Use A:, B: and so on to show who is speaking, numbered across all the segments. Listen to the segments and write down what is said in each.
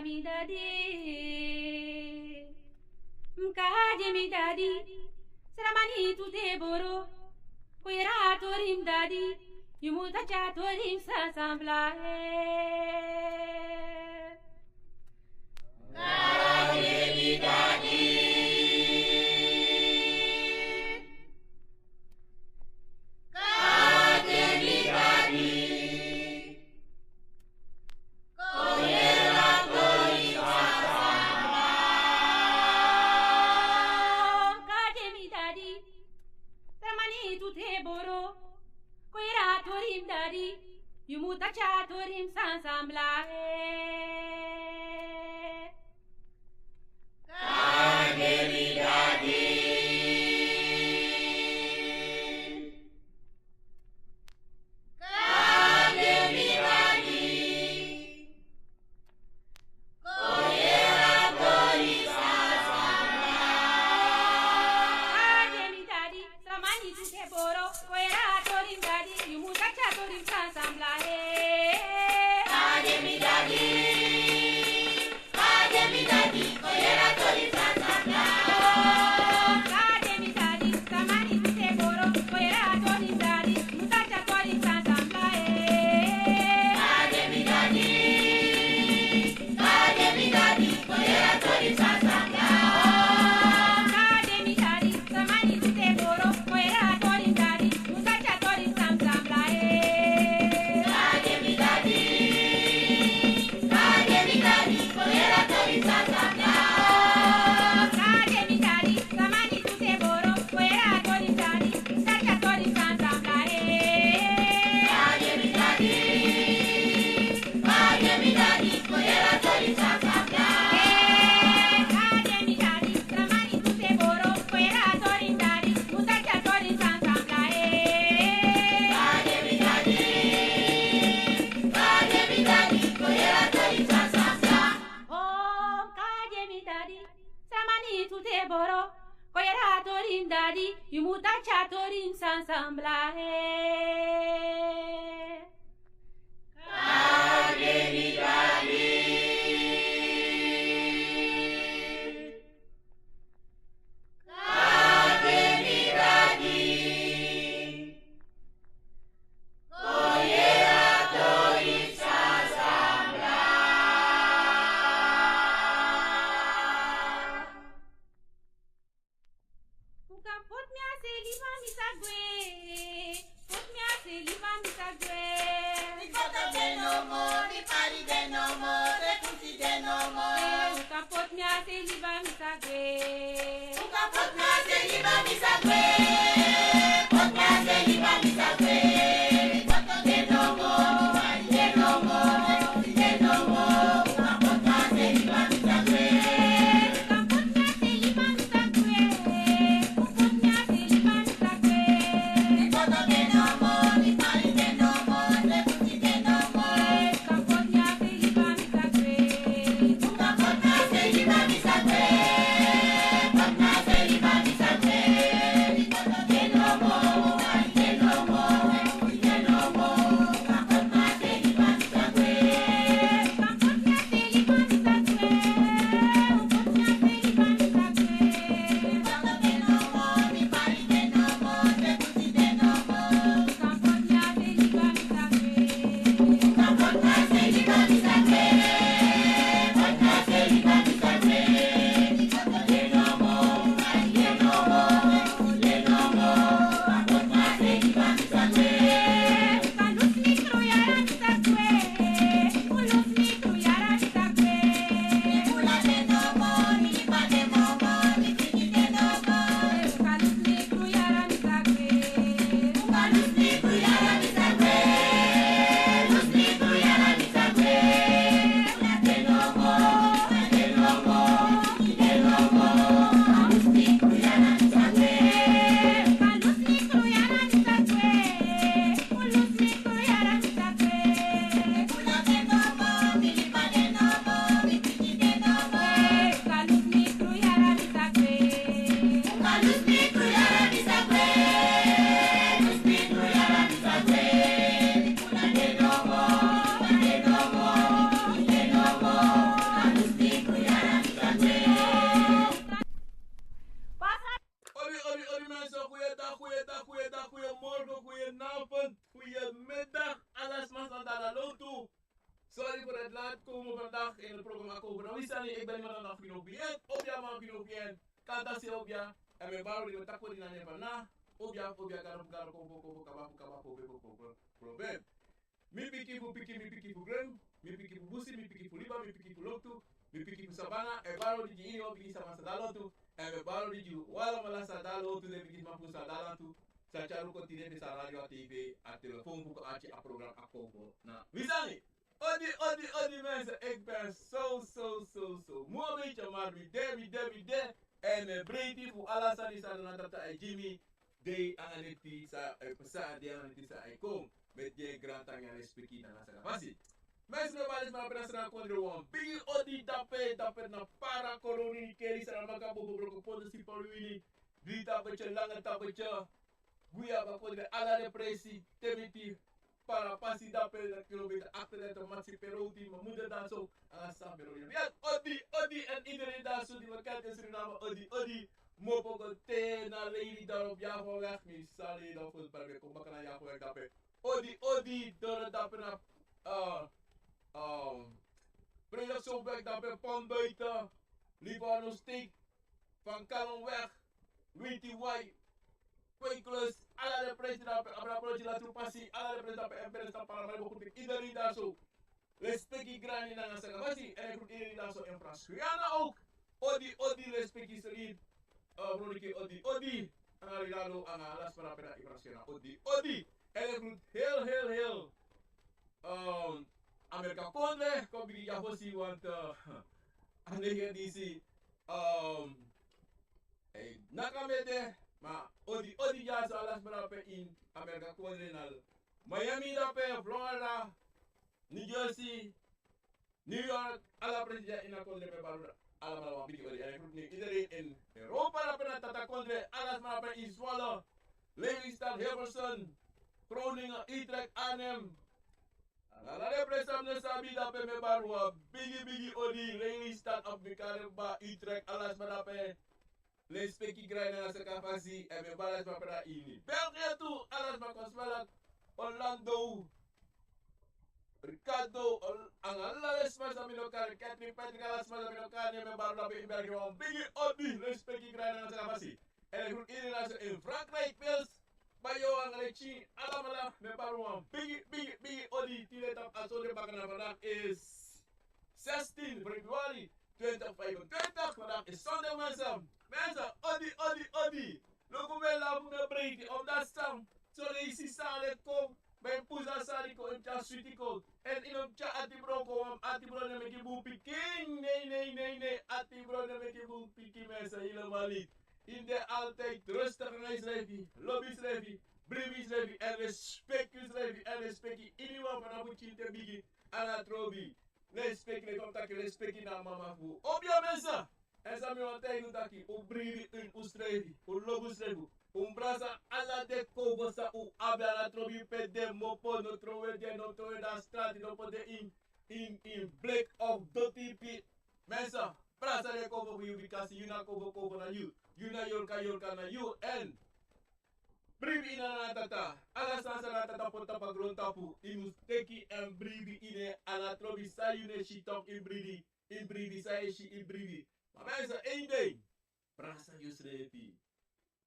A: mi daddy, mkaje mi daddy, saramani tute boro, koyera torim daddy, yumuta cha torim sa sambla.
B: Mkaje mi daddy. Yumuta cha torim san sambla. Kaje mi daddy. Kaje mi daddy. Koyera tori san sambla.
A: Kaje mi daddy, saramani tute boro, koyera torim daddy, yumuta cha torim san sambla. Yumuta cha torim san sambla.
B: Kaje mi daddy. Kaje mi daddy. Koyera torim san sambla.
A: Put me a say, leave me sagwe. Put me a say, leave me sagwe.
B: We got a day no more, the party day no more, the pussy day no more.
A: Put me a say, leave me sagwe.
B: Put me a say, leave me sagwe. Put me a say, leave me sagwe. We got a day no more, the party day no more, the pussy day no more. Put me a say, leave me sagwe. Put me a say, leave me sagwe.
C: komen vandaag in het programma Kopen. Wisani, ik ben iemand aan Afrinopien. Obja man Afrinopien. Kanta si obja. En mijn baro die we tako die na nepa na. Obja garo kopo kaba probleem. Mi piki fu grem. Mi piki fu busi, mi piki fu liba, mi piki fu loktu. Mi piki fu sabana. E baro di ini o piki sama sadalo tu. En mijn baro di ju wala mala sadalo tu. De piki mapu sadalo tu. Sa charu continue de sa radio a TV a telefoon boeken aatje a program a kopen. Nou, Wisani. Odi mensen, ik ben zo moe een beetje, maar wie de. En me breedie voor alle sani na tata en Jimmy. De ananeti sa pesa de ananeti sa kom. Met die grand tang en speki na sa kapasi. Mensen no balis maar presa na kondre wan. Bigi odi dape na para koloni keri sa maka bobo broko pondo si paluini. Drie tapetje, lange tapetje. Guia ba kondre ala depressie, temiti. Para passi da per la kilometer achter de Maxi Perotti, mijn moeder daar zo aan San Perotti. Ja, Odi en iedereen daar zo die we kennen in Suriname, Odi. Mopo gote na lady daar op Java weg, mi sali dan voor het park, kom bakken naar Java weg dape. Odi, door het dape na, Preda zo weg dape, Pond buiten, Libano steek, van Kalon weg, Witty White. Kweeklus, alla de president, abraproji la trupasi, alla de president, emperes na paramare bokutik, iedereen daar zo. Respecti grani na nga sagabasi, en ik moet iedereen daar zo in Frans. Rihanna ook, Odi, respecti serin, broniki, Odi, en arilado, en alas para pera ibrasena, Odi, en ik moet heel, Amerika konde, kom ik jahosi, want, aan de heer DC, nakamede, ma odi ja so alas barape in America Continental. Miami dape, Florida, New Jersey, New York, alla president in a kondre pe baru alla mala bigi odi. En ik iedereen in Europa dape na tata kondre, alas barape in Zwolle, Lelystad, Hilversum, Groningen, Utrecht, Arnhem. Alla de president ne sabi dape me baru bigi odi, Lelystad, Abmikareba, Utrecht, alas barape. Les speki graina na sa kapasi e me balas pa para ini. België tu alas pa konsmalak Orlando Ricardo ang alas pa sa minokar Catherine Patrick alas pa sa minokar ni me baru na België wan bigi odi les speki graina na sa kapasi. En ik ini na in Frankrijk pils bayo ang lechi alamala me baru wan bigi odi tile tap asode bakana vandaag is 16 Februari 2025. Vandaag is zondag mensen. Mensen, odi. Logo me la me break omdat stam. So de isi sale kom. Ben puza sari ko in cha sweetiko. En in op cha atibro ko atibro ne meki bu piking. Nee. Atibro ne meki bu piking mensen helemaal niet. In de altijd rustig reislevi, lobbyislevi, briefislevi en respectuslevi en respecti iemand van abu chinte bigi anatrobi. Respect le contact respecti na mama fu. Obja mensen. En sa mi wantay nu daki u brivi un ustrevi, u lobuslevu, brasa ala de kobosa u abia la trobi pe de mopo no trove da strati no po de in black of dirty pit. Mensen, brasa de kobo fu you because you na kobo na you na yolka na you and brivi ina na tata, ala sansa na tata pota pa gruntapu, imus teki en brivi ine anatrobi sa yune shitok in brivi sa shi in brivi. Maar mensen, één ding.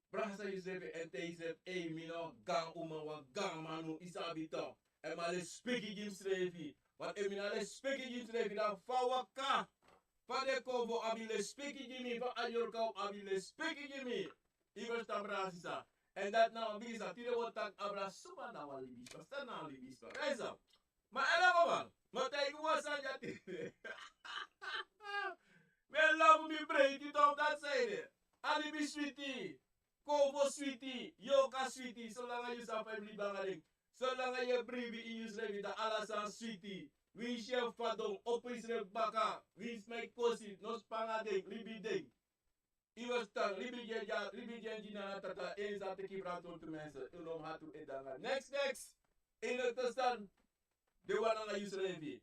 C: Brasa Yusrefi en teisef, mino gang wa gang manu isabito. En maar le speki Yusrefi. Want emina le speki Yusrefi dan fawaka. Van de kovo abi le speki Jimmy, van Ajorka abi le speki Jimmy. Iwers tam brasisa. En dat nou bisa, tire wotak abra suma na walibis. Basta na walibis. Mensen, maar ela man. Maar tegen was tire. Men love me break it up that side. Alibi sweetie. Kovo sweetie. Yoka sweetie. Zolang je sa family bangaling. Zolang je brivi in je slevi da alasan sweetie. Wins je fadong. Opis re baka. Wins my kosi. Nos pangading. Libi ding. Iwas tang. Libi genji na tata. Eens dat ik hier aan te mensen. Unom hatu edanga. Next. In het stand. De wana je slevi.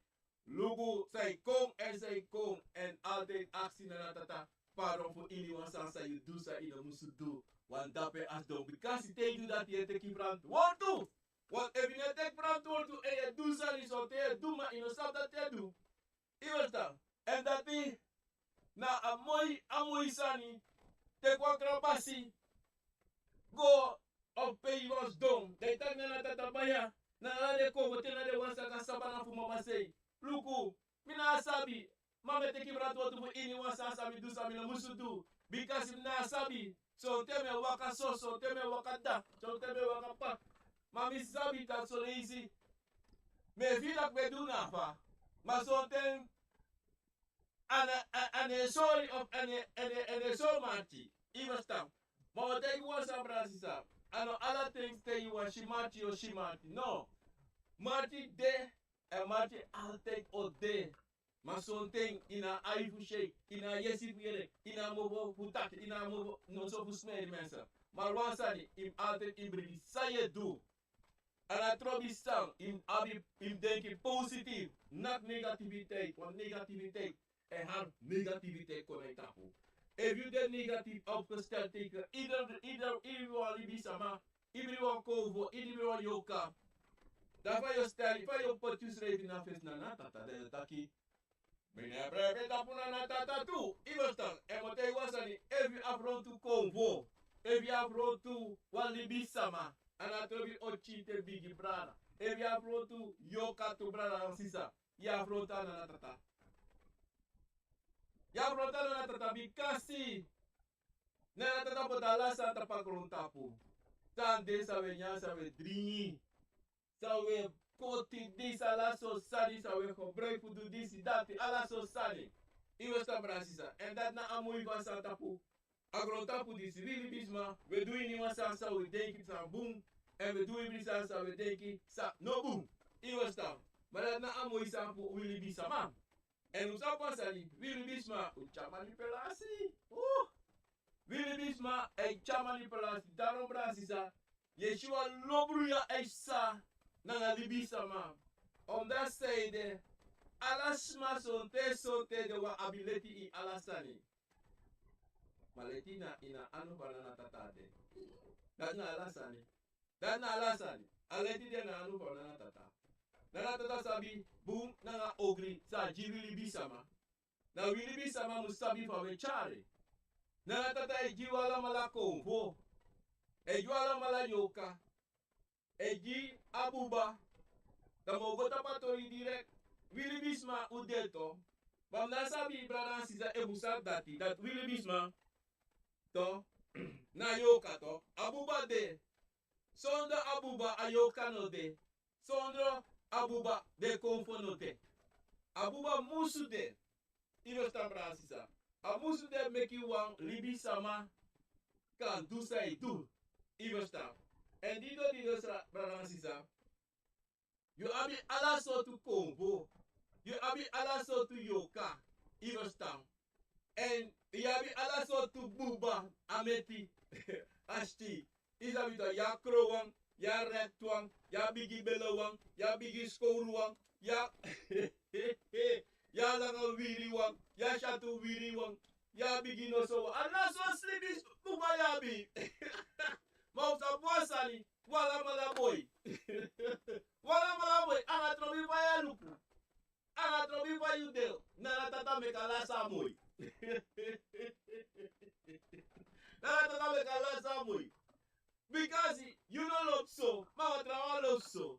C: Lugu say kong en altijd actie na tata pardon voor iemand sansa you do sa ina musu do want dape as do because they do that you take brand want to what if you take brand want to e do sa ni so te do ma ino sab that te do Iwesta. En dat die na amoy sani te kwa krapasi go of pay was dong. De tak na tatabaya na de ko bote na de wansa ka sabana fu mama sei. Luku mina sabi mame te kibra to tu ini wansa sabi du sabi na musudu because na sabi so teme waka so teme waka da so teme waka pa mami sabi dat so easy me vida que do na fa mas so tem ane sorry of ane so marti even stam maar wat ik was aan Brazil ano other things tell you was shimati or shimati no marti de en marti altijd o de maar zo'n ding ina aifu shake ina yesi fuyere ina mobo putak ina mobo no so fusmeri mensen maar wansani im altijd ibridi saye do en hij trobi staan im denken positief not negativiteit want negativiteit en haar negativiteit connectapu. If you get negatief opgesteld tegen iedereen libisama, iedereen kovo, iedereen yoka. Daarvan je stel, van je potjes schrijven naar vis na tata de taki. Meneer breve tapuna na tata tu. Iverstan, en wat hij was aan if you afrond to kovo, if you afrond to wan libisama, en atrobi ochite bigi brada. If you afrond to yoka to brada sisa, you afrond na tata. Ya brotalo na tatabi kasi na tatapo dalasa tapagruntapo. Tande sawe nya sawe dringi. Sawe koti di sala so sali sawe kobrei fudu disi dati ala so sali. Iwe sta brasisa. En dat na amui van santapu. Agruntapo disi really bisma. We doen niet wat sa we denken sa boom. En we doen niet sa we denken sa no boom. Iwe sta. Maar dat na amui sampu willy bisa man. En hoe zou pasali? Willy Bisma, ucha manipulatie. Willy Bisma, ucha manipulatie. Daarom brasisa. Yeshua lobruya eisa. Nanga libisa ma. Omdat zeide. Alasma sonte de wa ability i alasani. Maletina ina anu banana tatade. Dat na alasani. Dat na alasani. Aleti de na anu banana tata. Nana tata sabi boom nanga ogri sa jiwili bisama. Na wili bisama musabi fa wechare. Nana tata e jiwala mala konvo. E jiwala mala yoka. E ji abuba. Da mogota patori direct. Wili bisma udeto. Bam na sabi brana sisa e busa dati. Dat wili bisma. To. Na yoka to. Abuba de. Sonda abuba ayoka no de. Sondro abuba de konfonote. Abuba musu de. Ino sta brasisa. A musu de meki wang libi sama kan du sai du. Ino sta. En dido sta brasisa. You abi ala so tu kombo. You abi ala so tu yoka. Ino sta. En you abi ala so tu buba ameti. Ashti. Isabi to ya krowang. Ya rektwang, ya bigi belawang, ya bigi skoruwang, ya ya langa wiriwang, ya shatu wiriwang, ya bigi noso. Allah so sleepy buba yabi. Mau sa puasani, wala malaboy. Wala malaboy, anga trobi pa ya luku. Anga trobi pa yudel, nana tata mekala samoy. Nana tata mekala samoy. Because you don't look so, mama trabajo look so.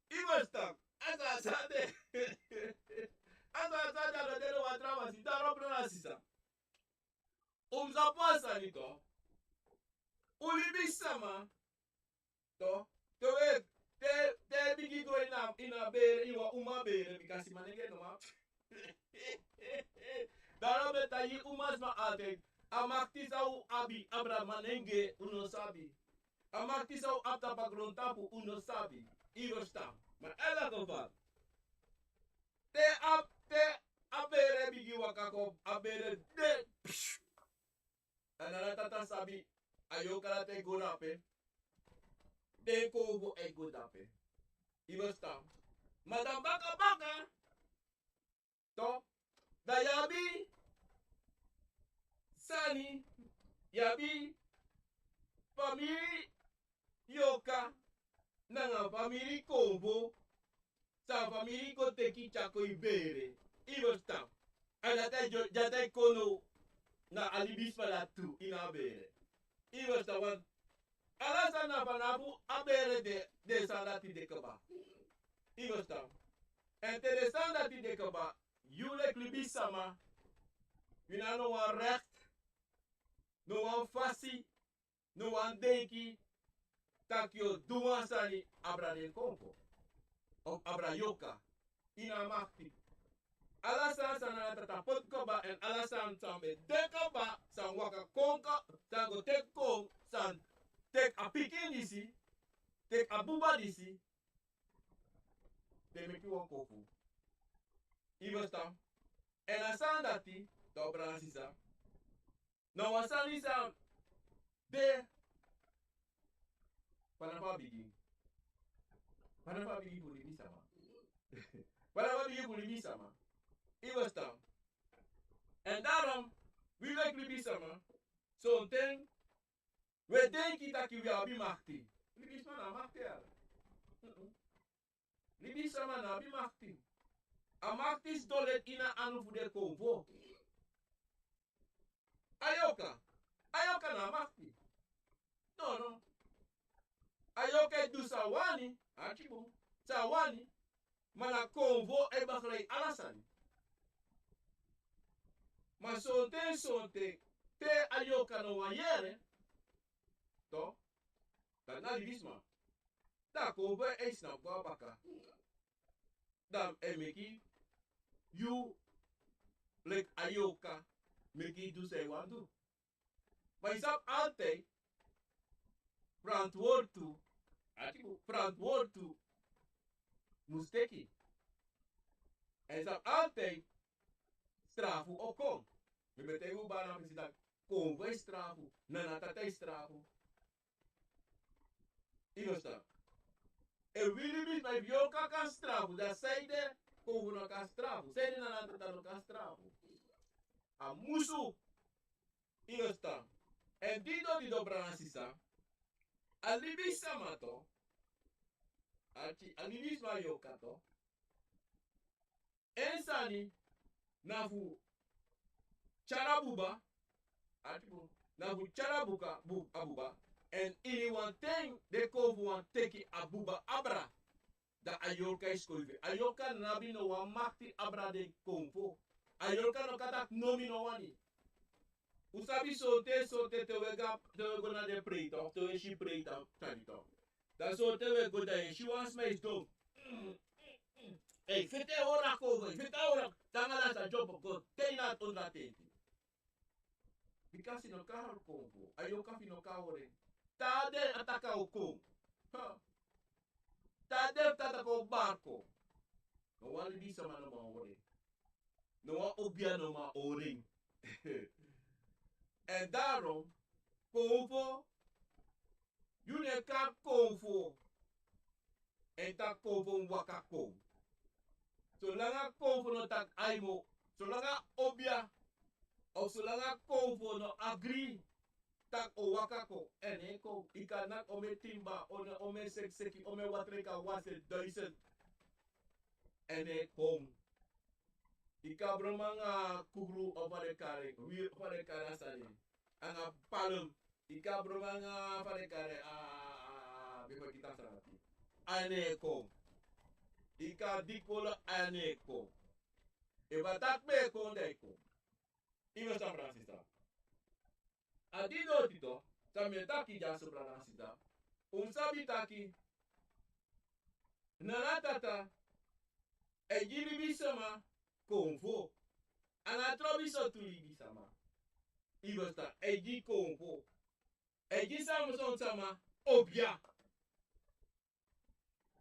C: Even stuff, as I said, as I said, I don't know what trabajo si da rompre la sisa. Za pasa ni to. Ulibisama to. Te bigi go ina bere iwa uma bere because manenge no ma. Daarom dat je umas ma altijd. Amaktiza u abi abra manenge uno sabi. Amaktiza u apta bagrontapu uno sabi. Iwo stam. Maar in elk geval. Te abere bigi wakako abere de. En dan tata sabi ayokala te gonape. De kobo e godape. Iwo stam. Madam baka. To. Da yabi. Sani. Yabi. Family. Yoka. Nanga family kombo. Sa family ko teki chako ibere. Iverstam. En dat hij kon na alibis van dat toe in abere. Iverstam, want alasana vanabu abere de sandati de kaba. Iverstam. En te de sandati de kaba, julek libis sama, wina no wan recht, no wan fasi, no wan denki, tak yo duwan sani abra den konko. Of abra yoka. Ina makti. Alasan sana tata pot koba en alasan sambe dekaba san waka konka san go tek kong san tek a pikin disi tek a buba disi te meki wan kofu. Iverstam. En asan dati to bransisa. No wasan isa de Panapa bigi. Panapa bigi puli bisama. Panapa bigi puli bisama. Iverstam. En daarom wil ik jullie bisama. Zo'n ding. We denken dat je wel bimachti. Jullie bisama machti al. Jullie bisama na bimachti. Amachti dolet ina anu voor de konvo. Ayoka. Ayoka na machti. No. Ayoka du sawani. Achibo. Sawani. Mana konvo e bagrei alasani. Maar sonte, te ayoka no wanyere, to, dat na die bisma. Da konvo e snap kwa baka. Dan emeki, you, like ayoka, meki do say wandu. Maar je zap altijd, verantwoord toe, verantwoord toe, musteki. En je zap altijd, strafu okom. We betekenen hoe bijna precies dat konvo strafu, nanatata strafu. Iverstam. En willen we met joka kan strafu, dat zij de konvo no kan strafu, zij de nanatata no kan strafu. A musu. Iverstam. En die dobra sisa. Alibis samato. Alibis ma joka to. En sani. Nafu charabuba atibu nafu charabuka abuba en ini one thing de kovu one teki abuba abra da ayoka iskolve ayoka nabi no wan makti abra de konfo ayoka no katak nomi no wani usabi sote te wega te wego na de preito te we shi preita tanito da sote wego da shi wants me stop. Hey, fete ora cover, fete ora tangala sa job ko teina tunda tenti. Bikasi no kahar kongo, ayoka fino kahore. Tade ataka okong. Tade tataka o barco. No wali bisa mana ma ore. No wa obia no ma oring. En daarom, konvo, yune ka konvo. En ta konvo waka kongo. Zolang konvo no tak aimo, zolang obia, of zolang konvo no agree, tak o wakako, en eko, ikanak ome timba, ome sekseki, ome watreka wase 1000, en eko. Ika bromanga kubru opare kare, wir opare kare asani, anga palum, ika bromanga opare kare, before kita sarati, ane eko. Ika dikola aneko. Eva tak be kondeko. Iwe San Francisco. Adido tito, sametaki ja San Francisco. Unsabi taki. Nanatata. Ejiri bisama konfo. Anatrobi sotuli bisama. Iwe sta eji konfo. Eji samson sama obia.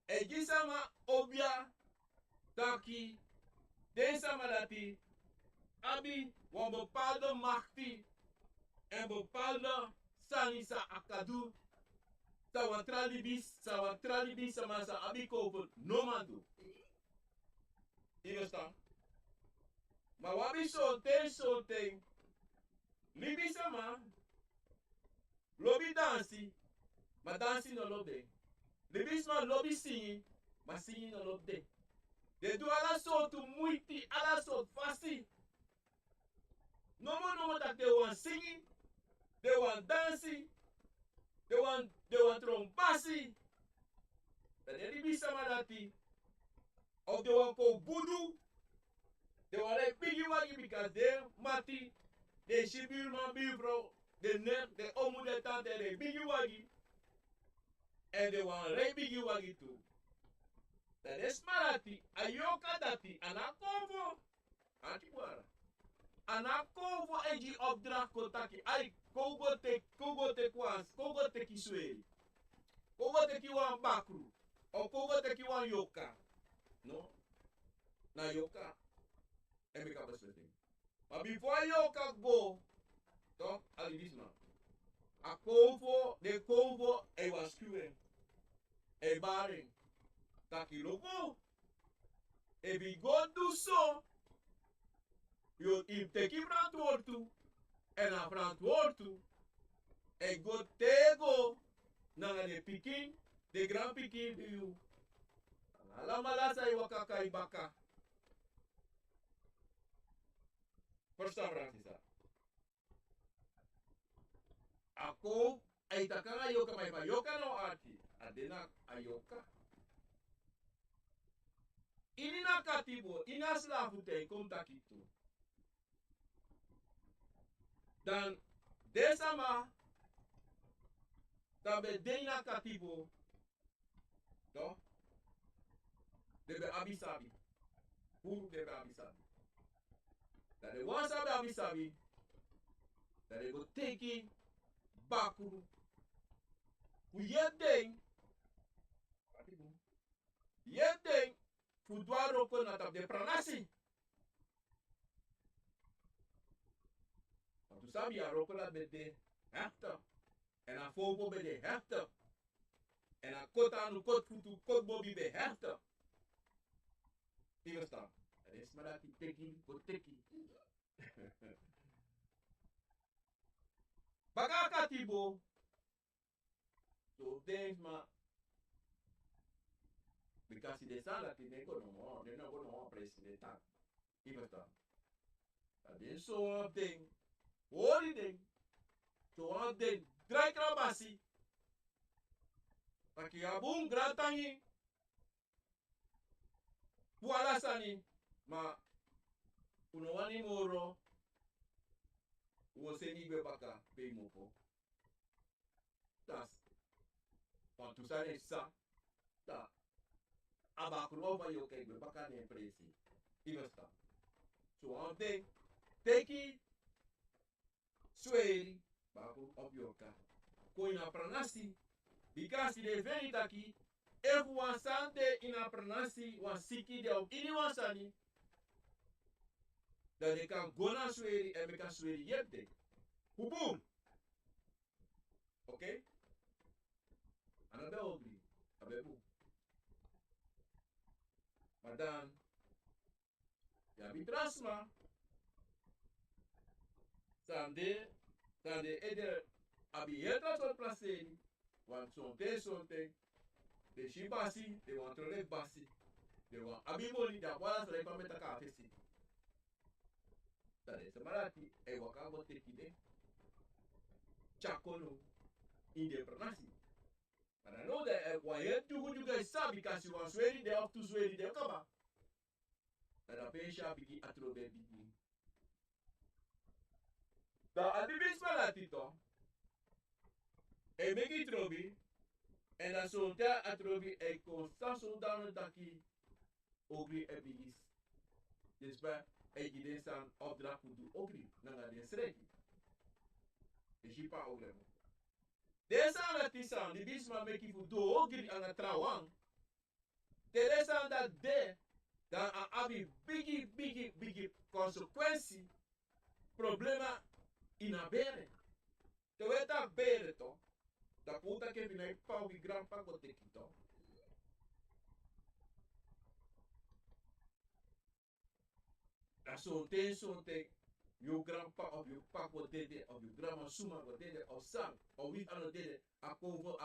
C: Eji sama obia taki den sama dati abi wan bepaalde machti en bepaalde sanisa akadu sa wan tralibis sama sa abi kopen no mandu. Iverstaan? Maar wabi so ten libi sama lobi dansi ma dansi no lobe. Libis ma lobby singing, maar singing no lobby. De do alla soort moeite, alla soort fasi. No more that they want singing, they want dancing, they want trombasi. Dat is die samadati. Of they want ko budu, they want like biggie wagi because they mati, they shibir man bibro, they net, they omu de tante, they biggie wagi. And they want like biggie wagi too. Dat is marati, ayoka dati, anakovo, antiwara. Anakovo eji opdracht kotaki, ai kogo te kwans, kogo te kisweri. Kogo te kiwan bakru, o kogo te kiwan yoka. No? Na yoka, emi ka besluting. Maar before yoka go, toch, alidisma. A kovo, de kovo, e waskuwen. E baring. Taki logo. E bi go do so. Je teki verantwoord toe. En aan verantwoord toe. En go tego. Naar de pikin. De grand pikin bij u. Alamala sa iwaka kai baka. Verstaan Fransisa. Ako ay takang ayoka may payoka no ati. Adena ayoka. Ini na katibo. Ina slavu ten kom takitu. Dan desama tabe deina katibo to debe abisabi pour debe abisabi that they want sabi abisabi that they go take baku ku yedeng katibo yedeng fu dwaro ko na tab de pranasi. Tu sabi a rokola bede heftig. En a fogo bede heftig. En a kota anu kot futu kot bobi be heftig. Je verstaan? Het is maar dat die teki, kot teki. Bagaka tibo. So things ma. Because de sala ti neko no mo, de no go no president. Je verstaan? Dat is zo'n ding. Holy ding. Zo'n ding. Draai krabasi. Taki abung gratangi. Puala sani. Ma. Uno wani moro. Uno seni bebaka. Pei moko. Das. Want tu sani sa. Da. Abakro ba yo kei bebaka ne presi. Ivesta. Zo'n ding. Teki. Sweri, baku op yoka. Koina pranasi, bikasi de venitaki, efu wansante ina pranasi, wansiki de op ini wansani, dat de kan gona sweri en me kan sweri yepte. Hubum. Oké? Anabe obri, abebu. Maar dan, ja, bitrasma. Sande eder abi yeta tot placeri, want sonte, de shibasi, de want trole basi, de want abimoli, da wala sore pa meta ka fesi. Tade semarati, e waka go tekide, chakono, inde pranasi. And I know that why you guys sabi because you want swearing, they have to swear they kaba. That a pesha bigi atrobe bigi. Da adibis malatito. E megi trobi. En dan zo'n ta atrobi e constant zo dan taki ogri e bigis. Dus bij e giden san opdracht moet doen ogri. Nanga den sreki. E jipa ogri. Desa na tisan di bisma meki fu do ogri anga trawang. Teresa dat de dan a abi bigi consequentie problema ina bere. Te weta bere to. Da puta che viene pau di gran pago te quito. Da sonte you grandpa of your papa dede of your grandma suma go dede of sang or we ano dede a cover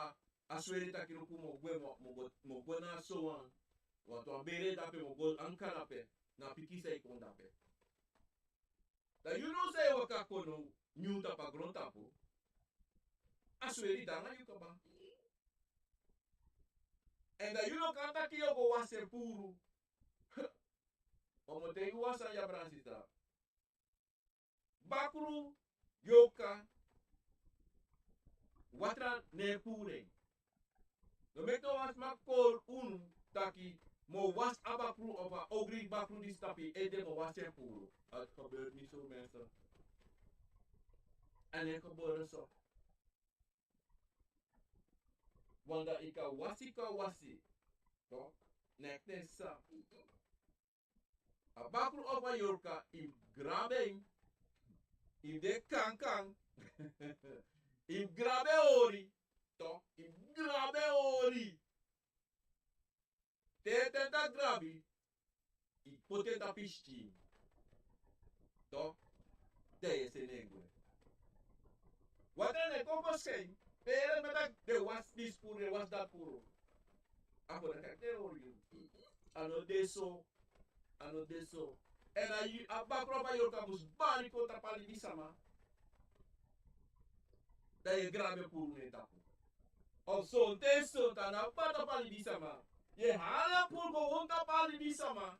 C: a swerita ki no mo gwe mo gwe na so on Want wan bere dape mo gol anka dape. Na piki say kon dape. Da you know say waka kono new tapa gron tapo. Asweri danga you kaba. En da you know kanta ki yo go wase puru. Omo te wasa ya bransita. Bakru yoka watra ne pure. No make no was mak kol taki mo was abakru over ogri bakru di stapi ede mo was puro. Het gebeurt niet zo mensen. En het gebeurt zo. Want dat ik ka wasi. Toch? Nek sa. Abakru over yorka im grabeng. Im de kankang. Im grabe ori. Toch? Im grabe ori. Tenta grabi. I potenta pisti. Toch? Deye se negwe. Wat er ne koko sei. Pere met de was dis pure was dat puro. Ako de kak de ori. Ano deso. Ano deso. En abakro ba yorka bus bari kontra pali bisama. Deye grabe puro ne tapu. Of so deso tana pata pali bisama. Je hala puro wonta pali bisama.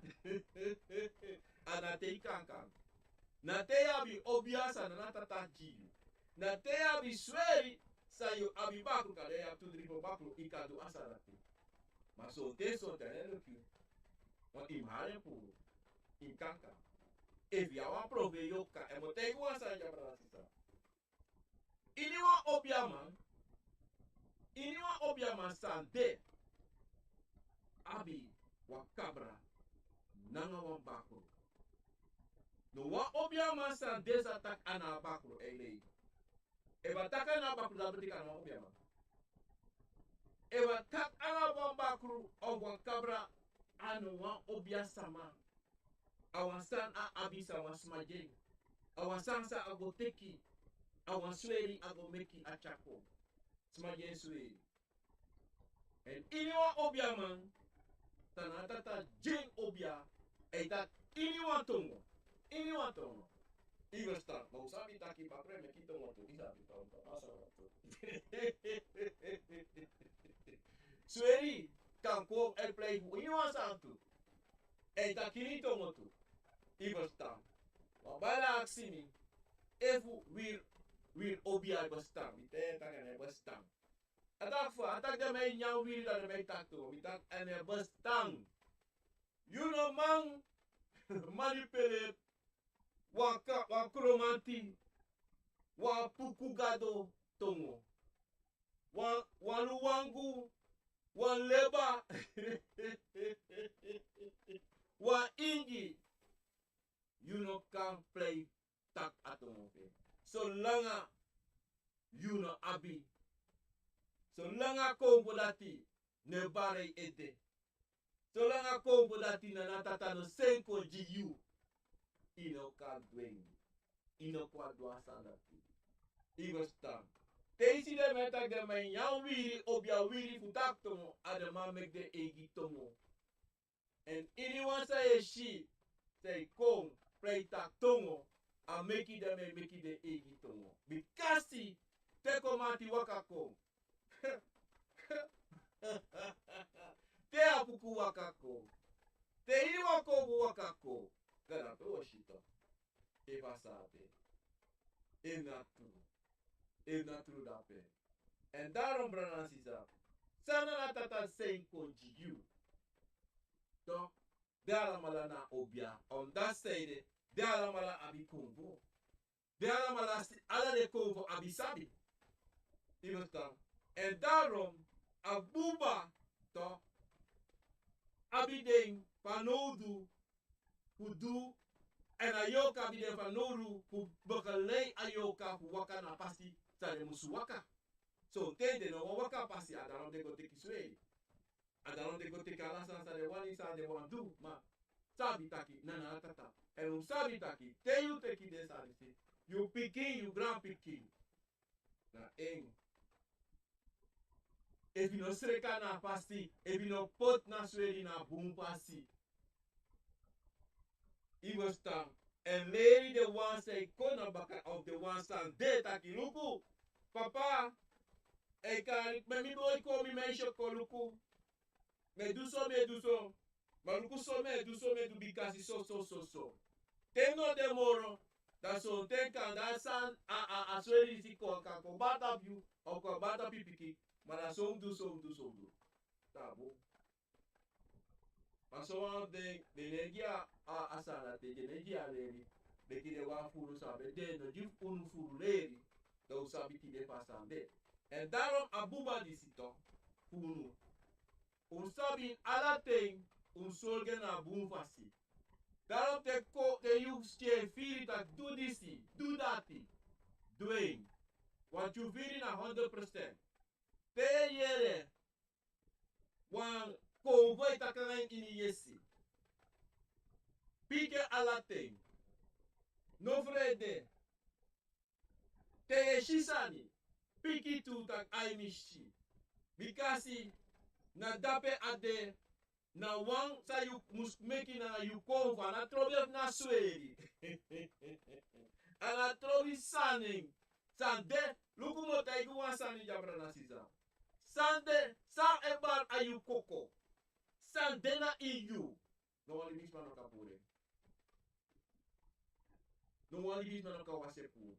C: Anate kankan. Na te abi obiasa na natata jiu. Na te abi sweri sa yo abi bakru kada ya tu dripo bakru ikadu asarati. Ma so te so tenelo ki. Want im hale puro. Im kanka. If ya wa prove yoka e mo te go asanja brasisa. Iniwa obiaman. Iniwa obiaman sande. Abi wa kabra. Nanga wa bakru. No wa obiama san desatak ana bakro ele. Eba tak ana bakro da berarti kan obiama. Eba tak ana bakro owan kabra anu wa obia sama. Awansan a abisa wa smaje. Awansan sa agoteki. Awan sweri agomeki achako. Smaje sweri. En iniwa obiama tanatata jeng obia eta iniwa tongo. Ini wanto. Igo sta, ma usabi taki pa preme kito moto, isabi pa unta, asa wato. Sueri, kanko el play hu, ini wasantu. E takinito moto. Igo sta. Ma bala aksimi, efu wir obia bastam, ite takane bastam. Atak fa, atak de me nyau wir da de me takto, mitak ene bastam. You know man, manipulate. Wa kromanti. Wa pukugado tongo. Wa luwangu. Wa leba. Wa ingi. You no can play tak atomo. So langa. You no abi. So langa kombo dati. Ne bare ete. So langa kombo dati na natata no senko jiyu. Ino ka dwing. Ino kwa dwa sanati. Igo stam. Teisi de metak de men yan wiri obia wiri futak tomo adema mek de egi tomo. En anyone say she say kom play tak tomo a meki de me meki de egi tomo. Bikasi te komati waka kom. Te apuku waka kom. Te iwa kobu waka kom. Gara oshito. E passate. E natru dape. En daarom branasisa. Sana na tata sen konjiu. Toch? De alamala na obia. On dat zijde. De alamala abi konvo. De alamala ala de konvo abi sabi. Iverstaan. En daarom abuba. Toch? Abi ding panodu. Kudu en ayoka bide van noru ku begelei ayoka ku waka na pasi sare musu waka. So tende no waka pasi adaron de gote kiswei. Adaron de gote kalasan sare wani sa de wandu ma sabi taki nana tata. En sabi taki te you teki de sare si. You piki you grand piki. Na eng. If you no sreka na pasti, if you no pot na sweri na boom pasti. He was tam. And lady the one say kona baka of the one stand there taki luku. Papa, I can me boy call me mention ko luku. Me do so. Ma luku so me do because it's so. Tengo de moro. Dat zo'n ten kan dat san a sweri si ko kan ko bata you of ko bata pipiki. Maar dat zo do. Tabo. Maar zo de energia asala de energia leri. De ki de wa furu sabe de no jif unu furu leri. Do sabi ki de pasande. En daarom abuba di sito funu. Sabi ala ting solgen na boom fasi. Daarom de je vier dat doe dit, doe dat, doing. Want je vier na 100%. Te jere, want konvoi takangan in yesi. Pike alating. No vrede. Te shisani. Piki tu tak aimishi. Bikasi na dape ade. Na wang sa you mus meki na you kom van na trobi na sweri. Ana trobi saning. Sande luku mo tai ku wan saning jabra na sisa. Sande sa ebar ayu koko. Sande na iyu. No wali bis mano kapure. No wali bis mano ka wasepu.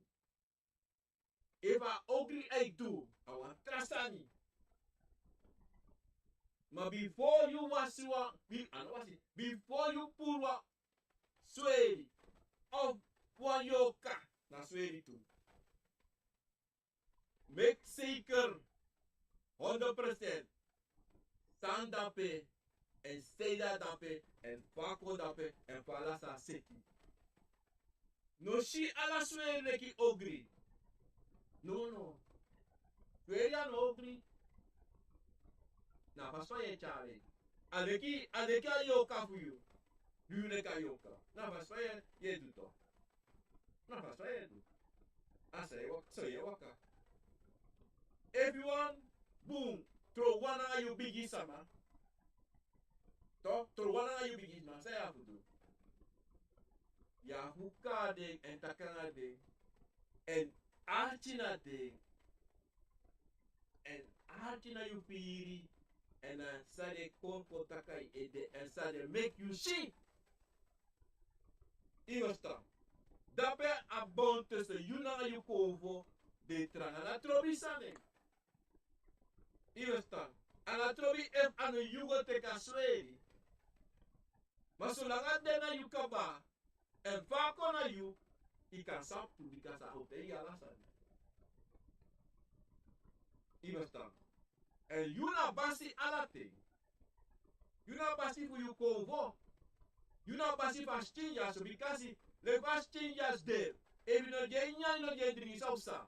C: Eva ogri ai du awan trasani. Maar before you before you pull wa sweri of one yoka na sweri toe. Make zeker 100% stand dape en stay dape en fako dape en pala sa seki. No shi ala sweri neki ogri. No. Sweri an ogri. Na pas je chale. Adeki ayoka for you. Dune ka yoka. Na pas je doet toch. Na pas je doet. Asa je waka. Everyone, boom, throw one eye you biggie sama. Toch? Throw one eye you biggie ma. Say have to do. Ya huka ding en takanga ding. En archina ding. En archina you piri. En dan sade konko takai ede en sade make you see. Iwasta. Dape a bon tussen yuna yu kovo de tranga na trobi sane. Iwasta. Ana trobi ef anu yugo te kasweri. Masulanga dena yu kaba. En fako na yu. Ikan saptu bikasa hote yala sane. Iwasta. En yuna basi alate. Yuna basi for you kovo. Yuna basi for stinjas because le was stinjas there. Even no je nyan no je drinks ousa.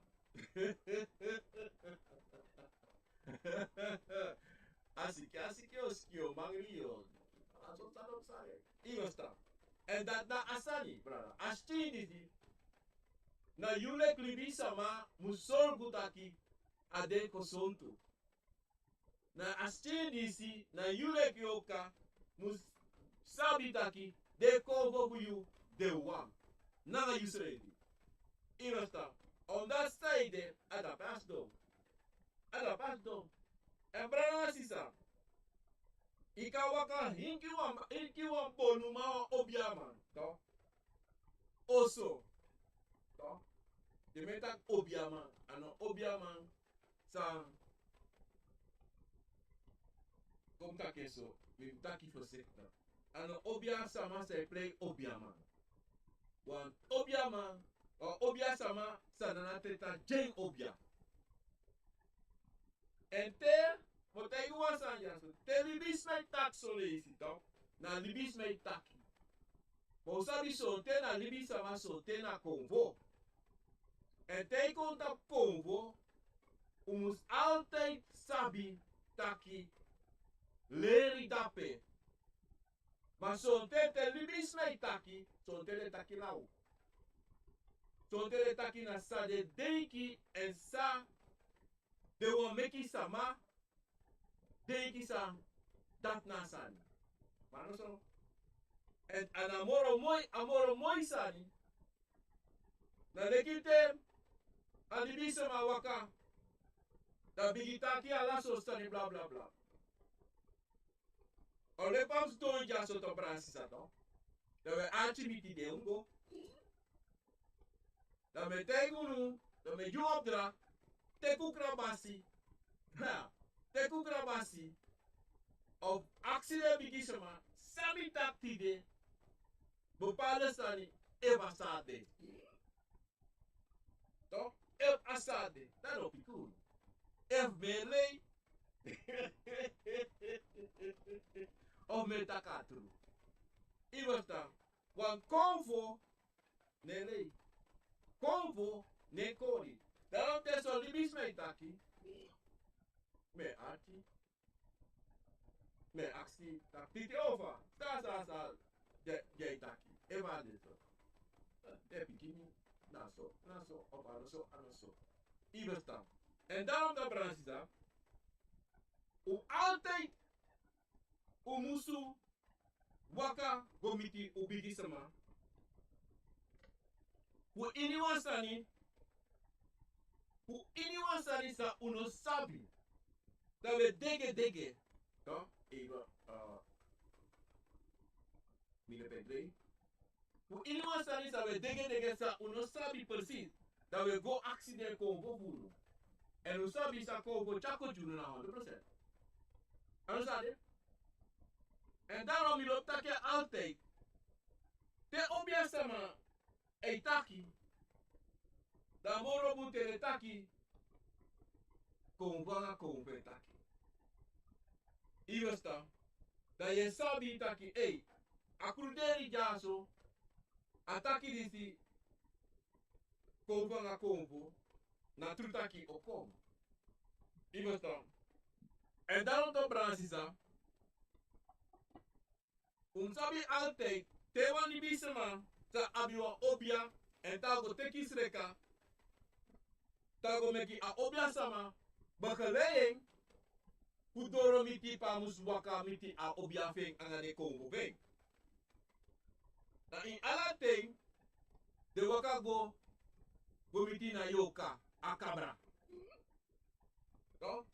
C: Asiki oskio mangrio. Aso tano sare. Igosta. En dat na asani, brother. Astinidi. Na yule klibi sama musol gutaki ade kosonto. Na astinisi na yule kyoka mus sabitaki de kovo buyu de one. Naga yusredi. Igosta. On that side, ada pasdo. En brana sisa. Ikawaka hinkiwa bonu ma obiaman. To. Oso. To. De metak obiaman. Ano obiaman san. Kom takeso. Mi taki for sekta. Ano obia sama se play obiaman. Wan obiaman. Obia sama sanana teta jeng obia. En te, wat ik was aan je te libis mijn tak solicito, na libis mijn taki. Maar sabi so te na libis sama so te na convo. En te komt op convo, moest altijd sabi taki leri dape. Maar so te libis mijn taki, so te le taki lau. So te le taki na sa de deiki en sa. De won meki sama Denk isa dat nasani. Maar zo. En amoro moi sani. Na lekite adibisa ma waka. Da bigitaki ala so stani bla bla bla. Ole pam sto ja so to bransisa to. Da we activity de ungo. Da me tegunu, da me ju opdra. Teku krabasi. Ha. Teku krabasi. Of accident bigisama. Sami taktide. Bepaalde stani. Eva sade. Toch? Eva asade. Dat op je koen. Eva mele. Of met takatru. Iwasta. Want convo. Nele. Convo. Ne kori. Daarom teso libis me taki. Me ati. Me aksi. Titi over. Sa. Jai taki. Eva dito. De pikini. Naso. Of anoso. Iwasta. En daarom dat Bransisa. U altijd. U musu. Waka gomiti ubigi sama. Hu iniwan sani sa uno sabi. Dat we dege. Toch? Even. Mine pedre. Hu iniwan sani sa we dege sa uno sabi precies. Dat we go accident kon go furu. En u sabi sa kon go chako junu na 100%. Understand? En daarom wil ik dat altijd. Te obia sama. Eitaki. Da moro butere taki. Konvanga taki. Iwesta. Da je sabi taki. Hey. Akruderi jaso. Ataki disi. Konvanga konvo. Na trutaki okom. Iwesta. En daarom to Bransisa. Sabi altijd. Tewa ni bisema. Sa abiwa obia. En tago teki sreka. Tago meki a obia sama. Begeleiding. Kudoro miti pa muswaka miti a obia feng angane kongo feng. Na in ala ting. De waka go. Go miti na yoka. A cabra. So.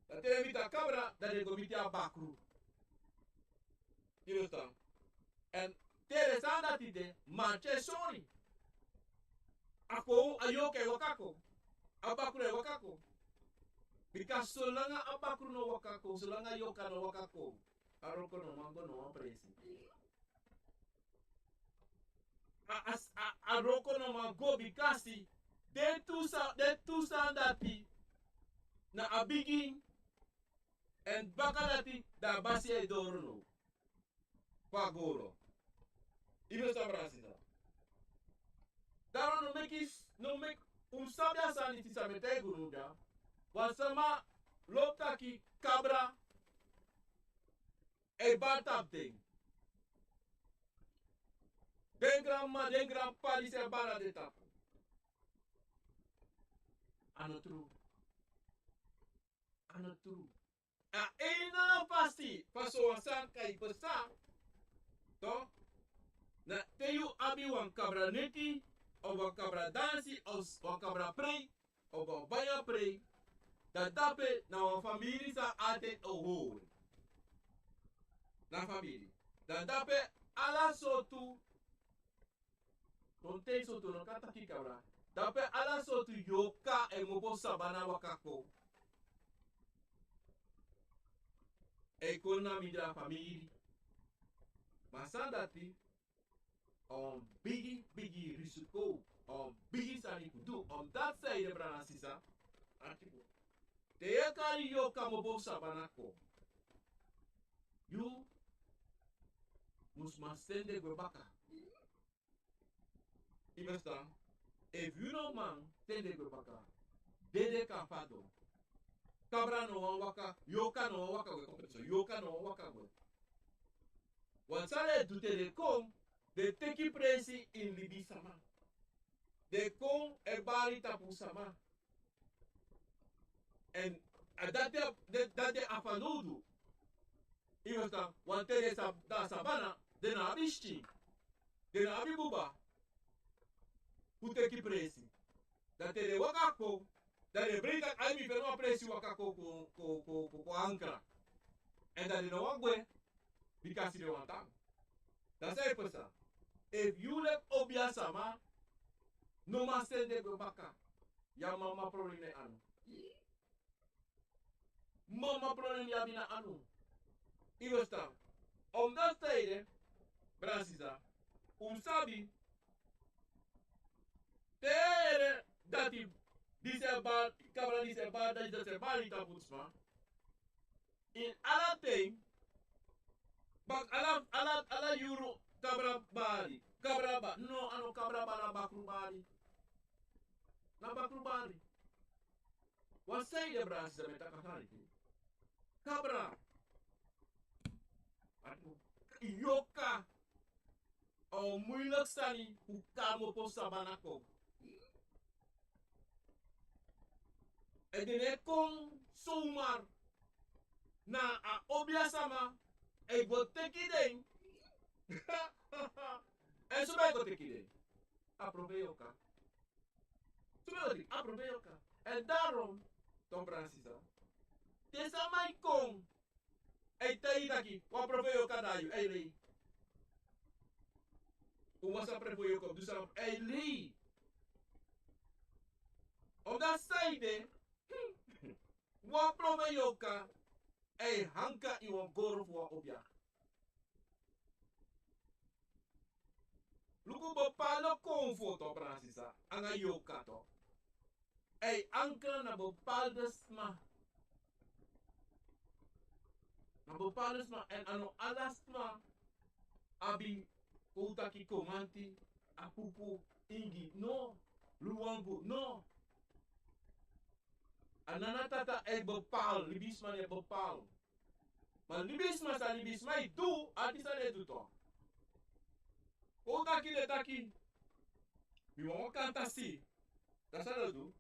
C: Dat tere miti a cabra. Dat de go miti a bakru. You understand? En tere sanda tide. Manche soni. Ako ayoke wakako. Abakure wakako. Because solanga abakuru no wakako, solanga yoka no wakako. Aroko no mango no presi. Aroko no mango because de two sandati na abigi and bakalati da basi e dorono. Pagoro. Ibe Bransisa. Daarom no make sabia sani ti samete guruda. Wasama loptaki cabra e batap ding. Den grandpa di se bana de tap. Anotru. A ena pasti paso wasan kai pesa. To na teyu abi wan cabra neti of wan cabra dansi of wan cabra prei of wan baya prei. Dat dape na wan familie sa altijd ohoor. Na familie. Dat dape ala sotu. Konten sotu no kataki cabra. Dape ala sotu yoka e mopo sabana wakako. E kona midra familie. Masandati. Bigi risico. Bigi sani kudu. Dat zei de Bransisa. Artikel. Te kari yo kamobo sabanako. You must mastende gwebaka. Imesta. If you no man tende gwebaka. Dede kapado. Kabra no waka. Yoka no waka we competition. Yoka no waka we. Wansale dute de kom. De teki presi in libi sama. De kom e bari tapu sama. En Dat de afanodu. Iwas dan, want de da sabana, de na abisti, de na abibuba. Puteki presi. Dat de wakako, dat de brita ami verma presi wakako ko ankra. En dat de no wakwe, bikasi de wantang. Dat is even. If you let obia sama, no ma sende go baka. Ya mama probleme anu. Mama probleme ya bina anu. Iwas dan. Om dat tijden, Bransisa, sabi, tere dati disebar, kabra disebar, dat disebar ita putsma. In ala ting, bak ala euro kabra bari, kabra ba, no ano kabra ba na bakru bari. Na bakru bari. Wat zei de Bransisa met akakari? Kabra. Yoka o moeilijk staan hoe kamo po sabanako. En de kon zomaar na a obia sama e go teki den. En zo bij go teki den. Aprove yoka. Zo bij aprove yoka. En daarom, Tom Bransisa, tesa mai kon. Ei tei daqui, o aprove kadayu, ei lei. O masa aprove ko, dus ei lei. Om dat zijde, o aprove ka, ei hanka i wan goro voor obja. Luku bepaalde comfort op Bransisa, anga yoka to. Ei ankra na bepaalde sma. Na bepaalde sma en ano alasma abi utaki komanti apupu ingi no luwangu no anana tata e bepaal libisma ne bepaal maar libisma sa libisma i do atisa ne do to utaki de taki mi mo kanta si dasa do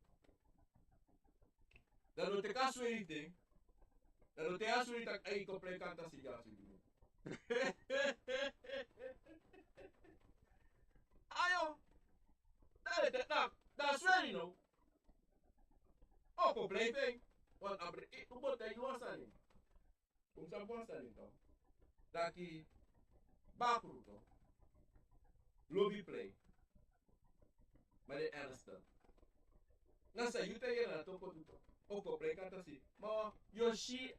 C: da no te kaso anything. Pero te has ahorita ahí compré cantas y ya ayo, dale, that's ready, no? Oh, compré thing. Want abre, tu bote aí uma salinha. Como se boa salinha, então. Daqui, bakru, então. Lobby play. Mas é Aniston. Nasa, you take it na topo tuto. O comprei cantas assim. Mas, Yoshi,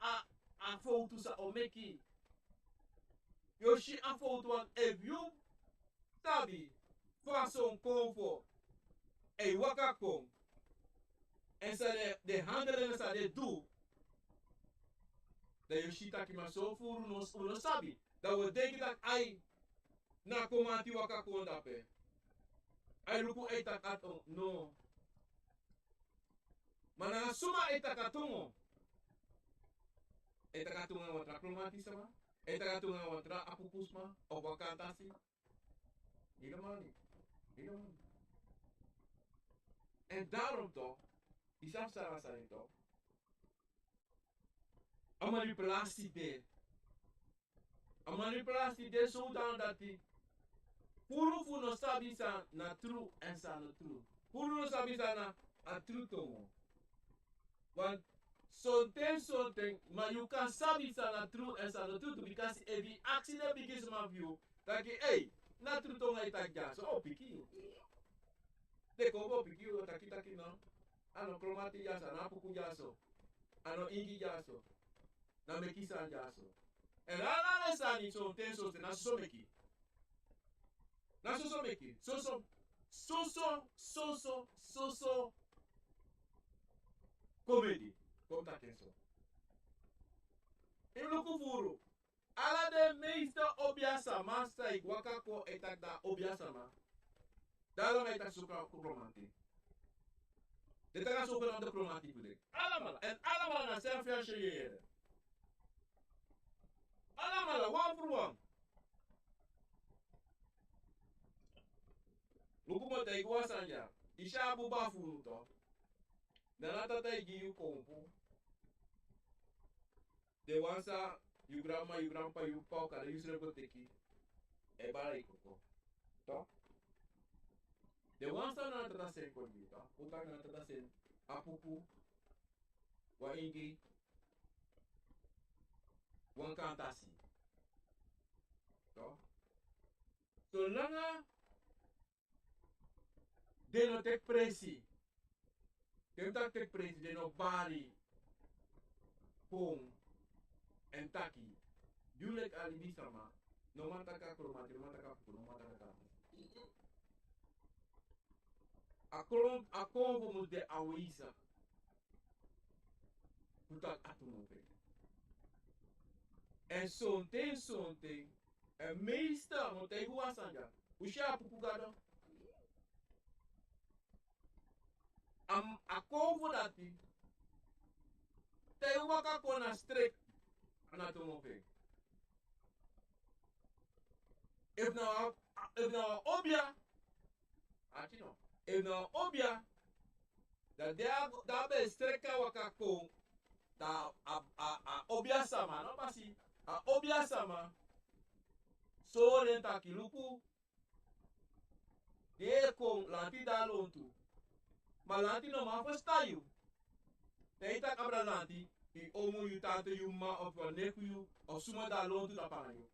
C: a foto sa omeki. Yoshi a foto an if you sabi façon convo e waka kom en sa de handelen sa de do da Yoshi taki ma so furu no sabi da we denken dat ai na komanti waka kom dape ai luku ai tak no mana suma ai takatungo eta katunga watra kromati sama eta katunga watra apupusma o wakantasi helemaal niet en daarom toch die samsara zijn toch een manipulatie de zodanig dat die puru no sabi sa na true en sa no true puru no sabi sa na true tomo want something, maar you can sabi sa na true and sa na true because if the accident begins of you, dat je, hey, na true tonga itak jaso, oh piki yo. De kobo piki yo, taki no. Ano kromati jaso, na puku jaso, ano ingi jaso, na mekisa jaso. En ala sa ni something, na so meki. Na so meki. So comedy. Kom dat eens zo. In Lukufuru, ala de meeste obiasama, zei wakako etak da obiasama. Daarom etak zoeken romantiek. Dit gaat zoeken aan de romantiek bedoel. Allemaal. En allemaal naar zelf financieren. Allemaal, one for one. Lukumo te igwa sanja. Isha abu bafuru to. Nana tata igi yu kompu. De wansa, you grandma, you grandpa, you pau, kada you sere teki. E bara ikoko. To? De wansa na tata sen konji, to? Utak na tata sen apupu, wa ingi, wan kantasi. To? So langa, de no tek presi. De no tek presi, de no bari, pong, en taki. Julek alibi sama, no mataka kromati, no mataka pupu, no mataka kapu. Akon voor de awisa. Putak atomope. En zonting. En meester, want hij was aan ja. Hoe je apupugado? Akon voor dat die. Te waka kona strek aan atomope. If nou obia, had je nog? If nou obia, dat daar bij streka waka kon, da obia sama, no pasi, obia sama, so renta kiluku, de kon lanti da lontu, maar lanti no ma verstayu, de ita kabra lanti, I omo yu tante yu ma of neku yu, of suma da lontu da panyo,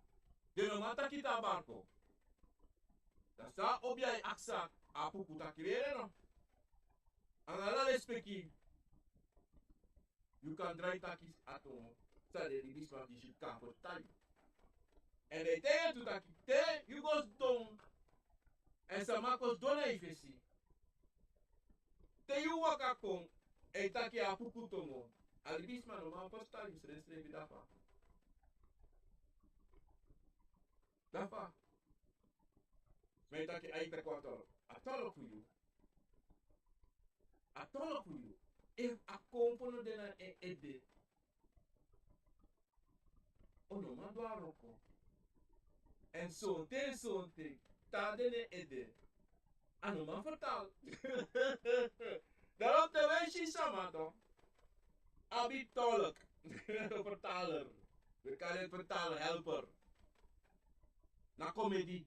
C: de no mata kita barko, da sa obia aksa, apu kuta kirere no, angala respeki, you can dry takis at home. So the release of the ship can for time. And they tell you to taki te, you go down. And some makos don't even see. Te you walk a con, e taki a pukutongo. A release man of my first time is restricted dafa. Dafa. May taki aita kwato. A tolo for you. A tolo for you. If a compono de na ede, ono mando a roko. En zonte, ta de ne ede. Ano man vertaal. Daarom te wensi sama toch? Abi tolk. Vertaler. We kan het vertalen, helper. Na comedie.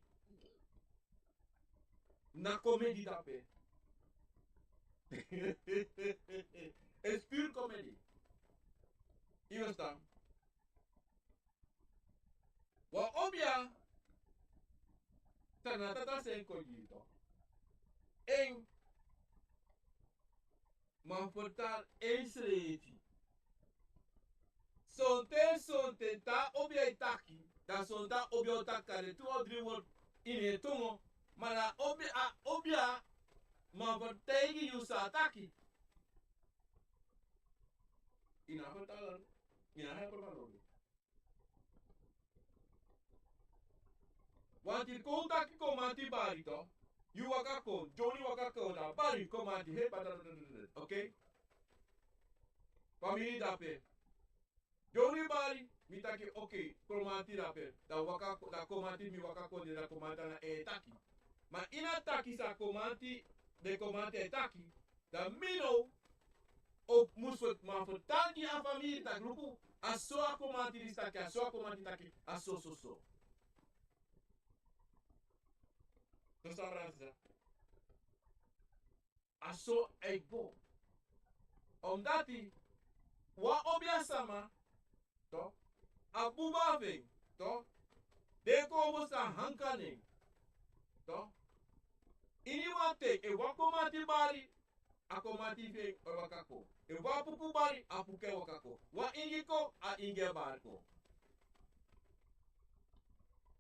C: Na comedie dape. Es pure comedy. You understand? Wa obia tanata sen kogito. En man portar esreti. Sonte ta obia itaki. Da sonta obia takare tu odri word in etongo. Mana obia man vertegi yu sa ataki. Ina vertalen. Ina herpermanobi. Want hier komt taki komanti bari toch? You waka kon, Johnny waka kon, na bari komanti he patata. Okay? Familie dape. Johnny bari, mi taki okay, komanti dape. Da waka da komanti mi waka kon da komanta na taki. Ma ina taki sa komanti de komante taki, da mino op musfut man vertaal die aan familie tak lupu, aso a komante di staki, aso a komante taki, aso so. Verstaan Francis? Aso ego. Omdat die wa obia sama, toch? Abuba ving, toch? De komen sa hankaning, toch? Ini wate e wakomati bari akomati fe wakako. E wapupu bari apuke wakako. Wa ingiko a inge barko.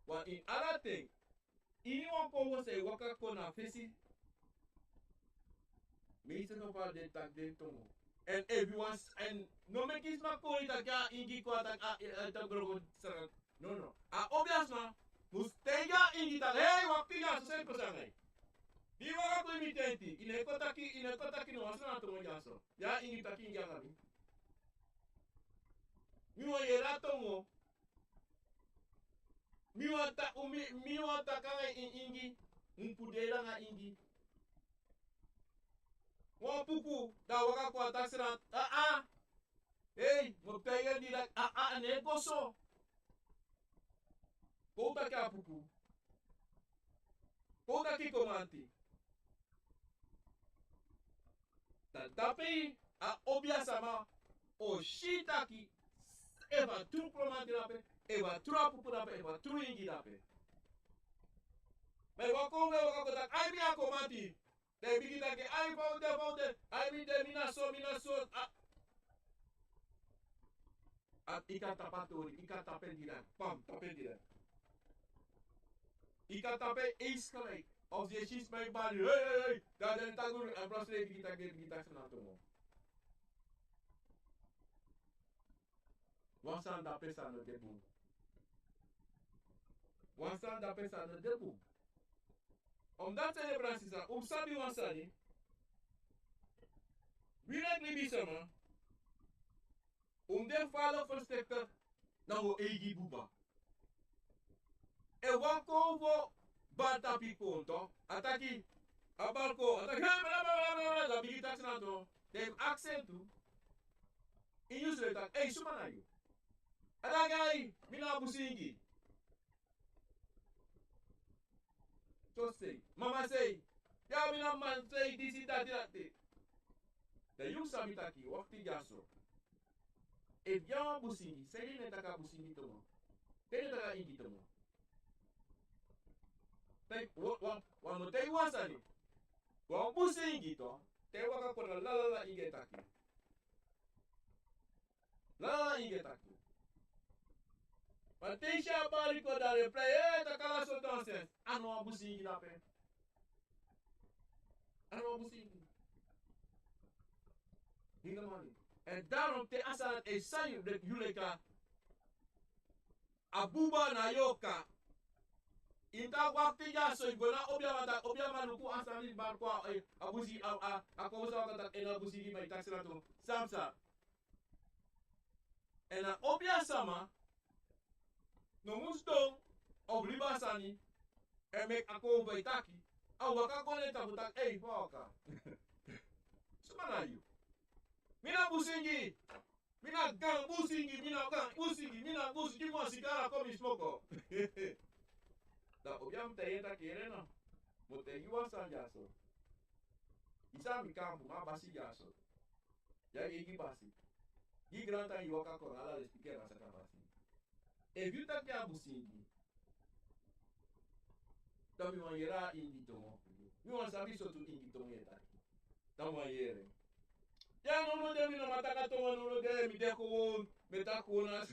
C: Wa in other thing, ini wako se wakako na fesi. Meester geval de tak de tongo. And everyone and no make is makori tak ya ingiko tak tak grogo serang. No. A obvious ma mustega ingi tak hey waktu ya so persangai. Di waka ko imitenti, inekotaki no asana to monyaso. Ya ingi taki ngami. Miwa yera tongo. Miwa ta kanga ingi, mpudela nga ingi. Wa puku da waka ko atasira. Hey, mo tegen die dat ne boso. Kouta ka puku. Kouta ki komanti. Tapi a obia sama o shitaki eva tu komanti dape, eva tu puku dape, eva tu ingi dape. Me wako tak ai mi a komanti. De bigita ke ai paude, ai mi de minaso. At ika tapatori, ika tapen diran, pam, tapen diran. Ika tapen eens gelijk. Als je schiet bij bali, hey, dan den tagur, en plus le bigita senato mo. Wansan da pesa no debu. Wansan da pesa no debu. Omdat celebratie sa, sabi wansani, winak libi sama, den falo verstekter, na ho egi buba. E wako vo bata pikonto, ataki, abalko, ataki, la bigita senato, dem accentu, in use tak, hey, sumanayo. Adagay, mina busingi. So say, mama say, ya mina man say, this is that. The you sabitaki, wakti jaso. If ya busingi, say ne taka busingi tomo. Tene taka ingi tomo. Take one mo take one sani. Wan busingi to, te waka kona la inge taki. La inge taki. Patisha bari ko dare play, takala so nonsense. Ano abusingi dape. Ano abusingi. Hinga mani. En daarom te asalat e sayu de yuleka abuba na yoka. Inta wakti ya so igona obia manuku asali bar kwa abusi akosa kata ena abusi mai taxila to samsa. Ena obia sama no musto obliba sani e mek ako baitaki au waka kone tabutak foka. Sumanayu. Mina busingi. Mina gang busingi, mina busingi mo sigara komi smoko. Da obiam te yenta kirena. Mo te yuwa san jaso. Isa mi kampu ma basi jaso. Ya igi basi. Gi granta yuwa ko ala le speaker asa basi. E viuta ke abusingi. Da mi wanyera ingi tomo. Mi wan sabi so tu ingi tomo yeta. Da mo yere. Ya no de mi no mataka tomo no de mi de ko meta ko na.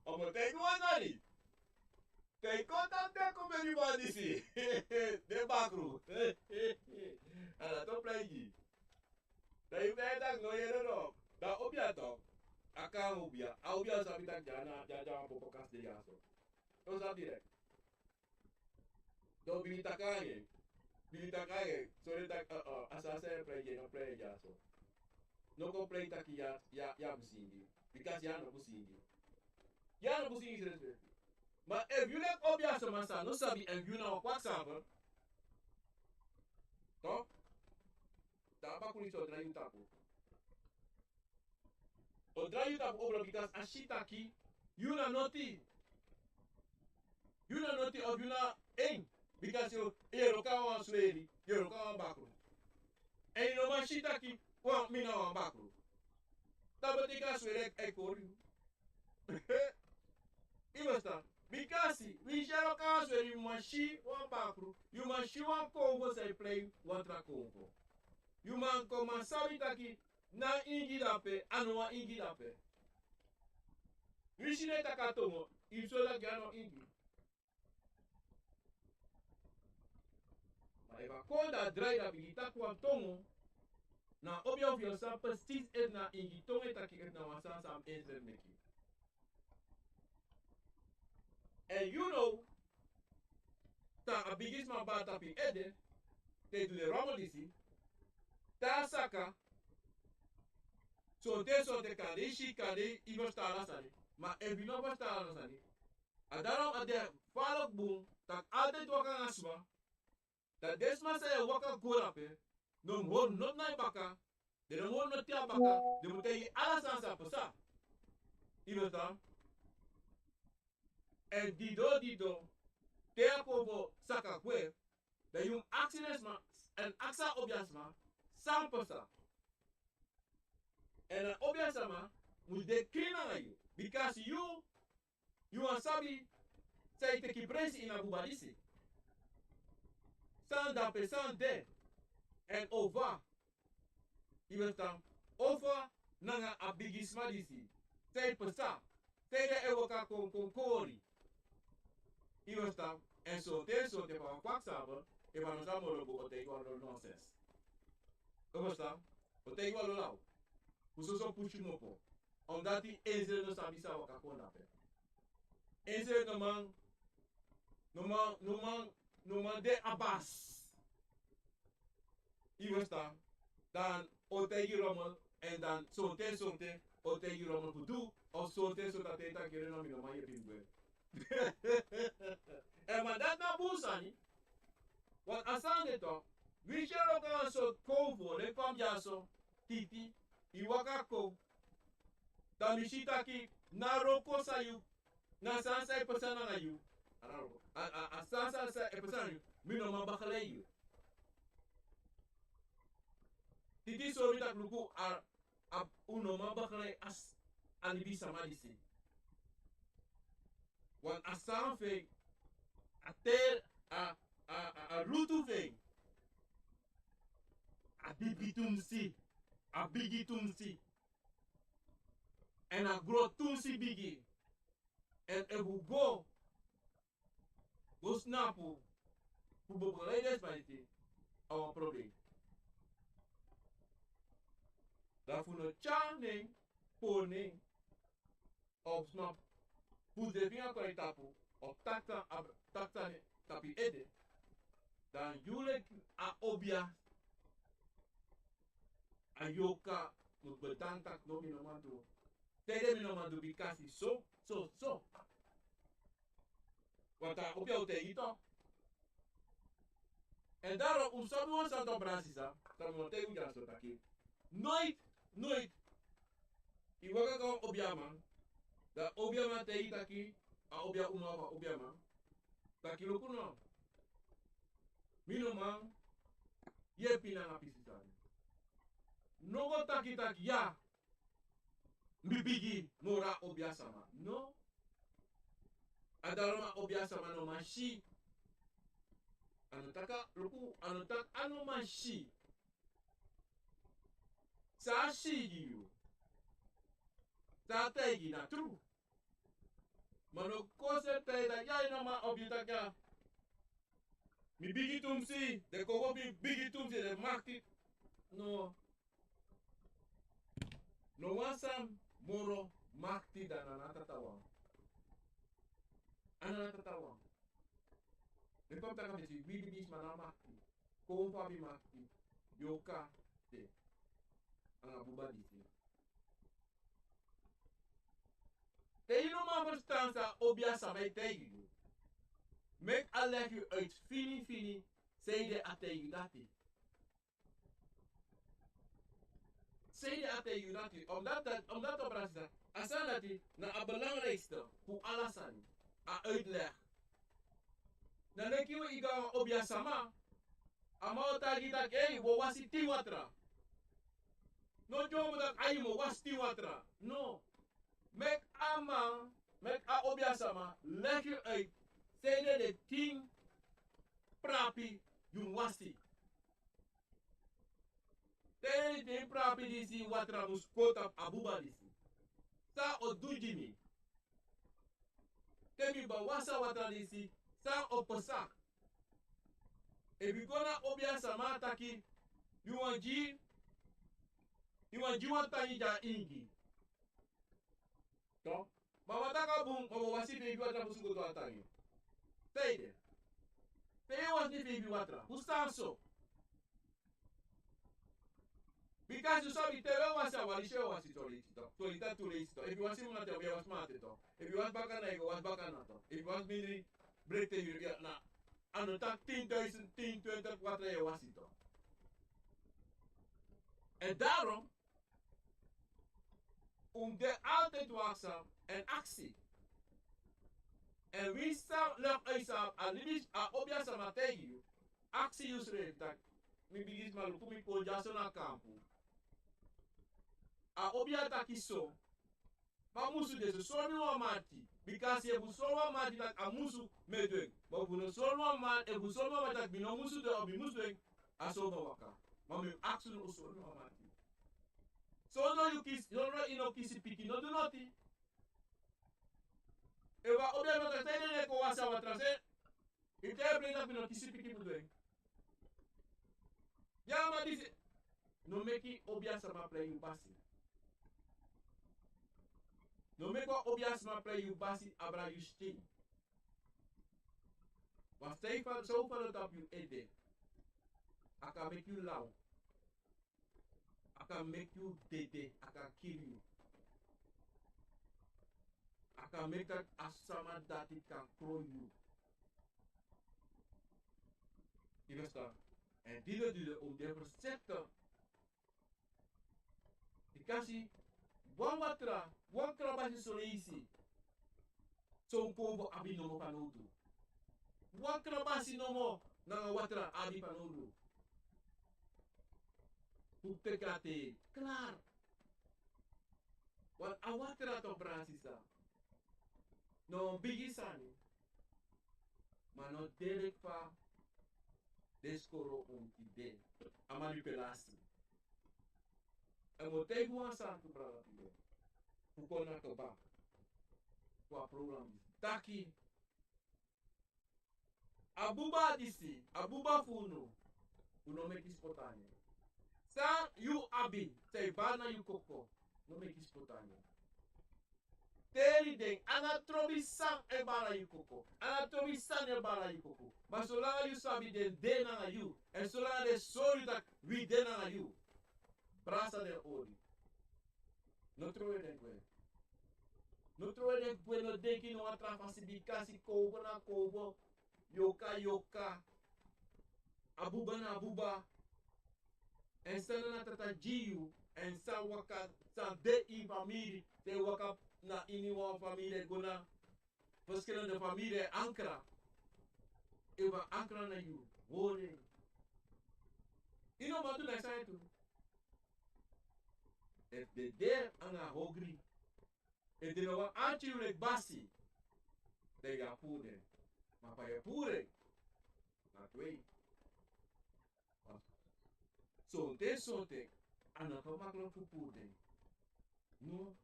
C: Omo te ko nani. Te ko tante ko me ni ba disi. De bakru. Ala to play. Dai beta no yero no. Da obiato. Aka obia. A obia sabi tak jana jaja po podcast de yaso. To sa direct. Do bilita kage. Sore tak asase play no play jaso. No ko play tak ya busingi. Because ya no busingi. Ya no busingi seriously. But if you let obia so masa no sabi and you know what example. To tapa kuni so dra yutapu. O dra yutapu obra because ashitaki you na noti. You na noti of you na aim. Because you rokawa sweri, you rokawa bakru. And you know my shitaki, well, me now bakru. Tabatika swere ekori. Imasta. Because we shall rokawa sweri, you must she one bakru. You must she one congo say play one track congo. You man come and sabitaki na ingi dape, anwa ingi dape. You shine takatomo, you so like gano ingi. Eva konda drai da bigita kwa tongo na obia of yourself prestige et na ingi tongo taki et na wasan sam enzer neki. And you know ta a bigis ma bata pi ede te do the romodisi ta saka so te kade shi kade ibo stala sani ma evino ba stala sani adaram ade falok boom tak ade to kan asma. Dat desma say waka go up No hol not na baka. De no hol not tia baka. De moet je alles aan sa pesa. Je verstaan? En dido. Tea popo saka kwe. Dat je accidents ma. En aksa obiasma. 100%. En een obiasma. Moet de kina na you. Because you are sabi. Say take presi in Abu Badisi. San da pesan de. En over. Je verstaan? Over nanga abigisma disi. Say pesa. Say de ewoka kon kori. Je verstaan? En zo te van kwakzaber. En van ons allemaal op tegen wat nonsense. Je verstaan? Op tegen wat lauw. Hoe zo push je op. Omdat die eenzelfde sabisa waka kon lapen. Eenzelfde no man de abas. Je verstaan? Dan otegi rommel en dan zonte otegi rommel kudu of zonte zodat hij dat keren om in de man je pingwe. En maar dat na boesani. Want asande toch, wie je ook een soort kovo, de kwam ja zo, titi, iwaka ko. Dan mishita ki na roko sa yu, na sansa e persona na yu. A sansa e persona yu, mino mabakale yu. Titi so mi tak luku a uno mabakale as alibi samadisi. Want asan fe a ter a rutu fe a bibitumsi a bigitumsi en a grotumsi bigi en ebu go snapu pu bobaledes baiti our problem. Daarvoor een channing poning of snap hoe de vinger kan tapu of takta tapi ede dan jullie a obia a yoka moet bedankt no minomandu tede minomandu bikasi so want a obia ute ito en daarom sabi wan santo brasisa sabi wan tegu jaso taki nooit iwaka ka obia man da obia man te itaki a obia uno obia man taki lokuno mino man ye pina na pisitani nogo taki ya mbibigi mora obia sama no adaroma obia sama no mashi anotaka loku anotak ano mashi sa shigi sa tegi na true mano kose teda ya ina ma obita kya mi bigi tumsi de kogo mi bigi tumsi de makti no wansam moro makti dan anata tawang de kom taka besi bigi bis mana makti kompa bi makti yoka de anga buba disi te you no ma verstanza obia samai tegi mek a leg u uit fini zei de ategi dati zei de ategi dati omdat op rasa asan dati na a belangrijkste hoe alasan a uitleg na neki we iga obia sama ama tagi tak wo wasi tiwatra no jomo dat aimo was tiwatra no mek a obia sama leg u uit zei de ting prapi yung wasi zei de prapi disi watra muskota abuba disi sa o dujimi temi ba wasa watra disi sa o pesak ebi gona obia sama taki yuan ji wan tangi ja ingi to mama taka bum mama wasi pe watra musuko to atangi teide te was ni pe watra ustanso because you sabi te wasa walishe wasi tolita tulito if you want simuna te obia was mate to if you want bakana ego was bakana to if you want mini break te you na ano tak 10,000 10 20 4 wasi to En daarom, om de altijd waakzaam en actie. En wie staat nog uitzaam, alibis a obja sama tegen actie je schreef dat, mi bigis malu kumi ko jaso na kampu. A obja takiso, ma musu de so ni wa mati, because ye bu so wa mati dat a musu medwen. Ma bu no so wa mati, e bu so wa mati dat bi no musu de obi musu den, a so ba waka. Ma mi action o so ni wa mati. So no you kiss, no no ino kisi piki no do noti. Ewa obja no tene ne ko wasa wa transe. Ite brinda pino kisi piki budwen. Ya ma dice, no meki obja sama play you basi. No meko obja sama play you basi abra you stay. Maar stay van zo van het op you ede. I can make you loud. I can make you dede. I can kill you. I can make that as someone that it can throw you. Je verstaan? En die doet om te verzetten. Ik kan zien, one krabasje zo easy. Zo'n kombo abi no mo panodu. One krabasje no mo na watra abi panodu. Pukte kate, klaar. Want a watra to Bransisa. No bigi sani. Maar no direct fa descoro idee. A manipulatie. En moet tegen ons aan te praten. Hoe kon ik het bak? Qua programma. Taki. Abuba disi. Abuba funo. Uno meki spotanye. Sa you abi. Say bana you koko. No meki spotanye. Teri ding. Anatrobi sang e bana you koko. Anatrobi sang e bana you koko. Maar zolang you sabi den den aan you. En zolang de sorry dat we den aan you. Brasa de ori. No troe den kwe. No troe den kwe no denki no atra fasibikasi kobo na kobo. Yoka yoka. Abuba na abuba. En sana na tata jiu. En sa waka sa de i family. Te waka na ini wan familie gona. Verschillende familie ankra. Ewa ankra na you. Horen. Ino wat doen ik toe. If de der anga hogri. If de no anchi like basi. De ya pure. Maar pa ya pure. Na twee. Sonte. Ana ko maklo fu pure. No.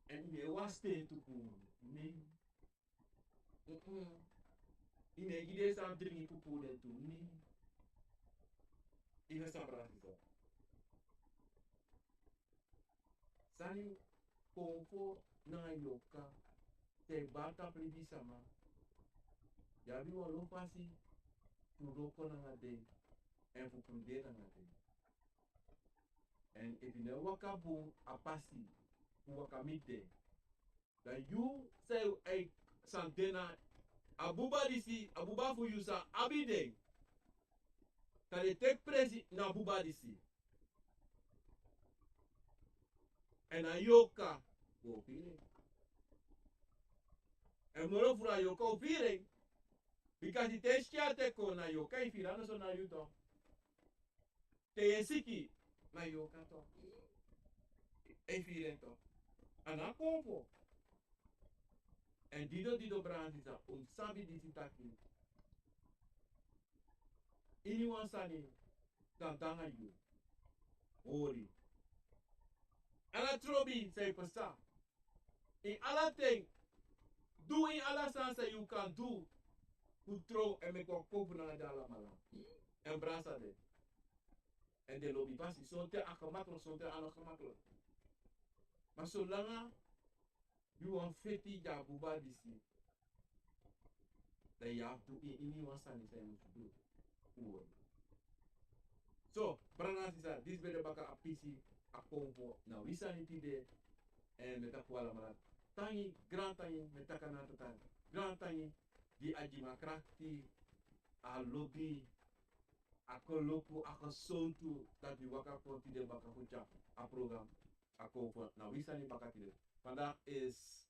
C: En je was te tu pure. Nee. Ine gide sam dringi fu pure tu. Nee. Ine sam brasisa. Sani konfo na yoka te bata privi sama. Yabi walo pasi tu roko na ngade en fu prude na ngade. En if you waka boom a pasi fu waka mite. Dan you say ay santena abuba disi abuba fu you sa abide. Kale tek presi na abuba disi. En a yoka go feeling. En moro fura yoka o feeling. Because it is kiate ko na yoka i firano so na yuto. Te esiki na yoka to. E feeling to. Ana kompo. En dido brandisa sabi disi taki. Anyone sani tantanga you. Ori. Ala trobi say pasa. In alla thing, do in alla sansa you can do. Who throw and make a koop na dala mala. En brasa de. En de lobby pasi. Sonte akamaklo, sonte anakamaklo. Maar zolang you want 50 jaar buba disi. Dan you have to in one sani say you do. So, brana sisa, this be the baka a PC. A kompo na wisanity de en met akwala marat tangi grand tangi met takanata tangi grand tangi di ajima krakti a lobby Ako loku, ako sontu, dat die waka konti de baka kucha, a program. Ako voor, nou wie zijn die baka tide? Vandaag is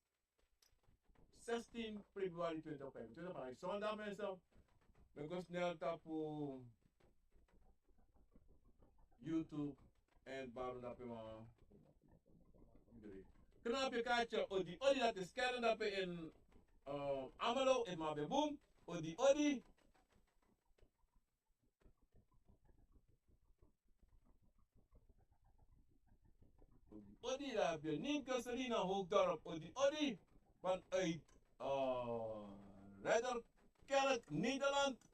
C: 16 februari 2025. Maar zondag mensen, we gaan snel tapu YouTube en baru dapat mah. Kenapa kaca odi dat is keren dapat in amalo in ma beboom odi dat je niet Selina Hoogdorp odi vanuit Redderkerk Nederland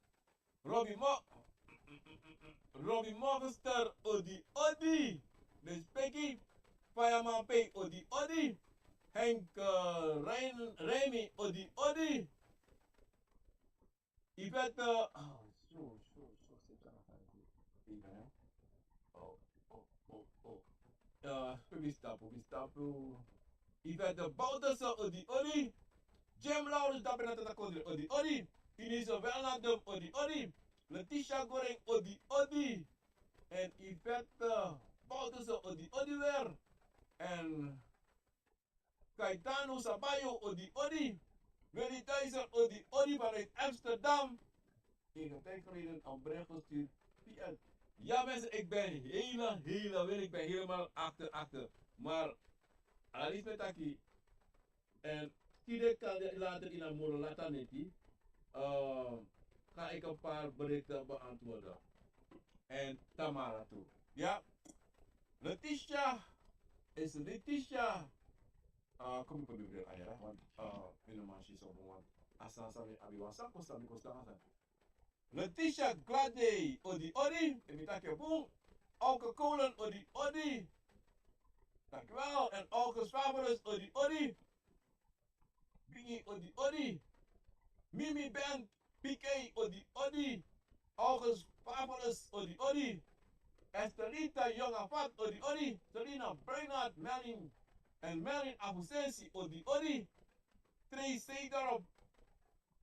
C: Robbie Morgenster odi dus Peggy Fireman Pay odi Henk Remy odi Yvette zo zit daar even hè Pistapu Yvette Bouterse odi Jim Lawrence dapat nata odi Inisa Welnadum odi Letitia Goreng odi en Yvette Bouterse odi weer en Caetano Sabayo odi Willy Thijssen odi vanuit Amsterdam. Ik heb tijd geleden een bericht gestuurd via. Ja mensen, ik ben ik ben helemaal achter. Maar Alice met Taki en Kide kan later in een molen laten neti. Ga ik een paar berichten beantwoorden. En Tamara toe. Ja. Letitia. Kom ik probeer ayah, want minuman si someone asal sami abiwasa kosta hasan. Letitia Glade odi, emitake boom, Auke Kolen odi, dankjewel, en August Fabulous odi, Bingi odi, Mimi Band, PK odi, August Fabulous odi, Estelita Young Fat odi, Selina Bernard Melling en Melin Abusensi odi, Trey Seedorp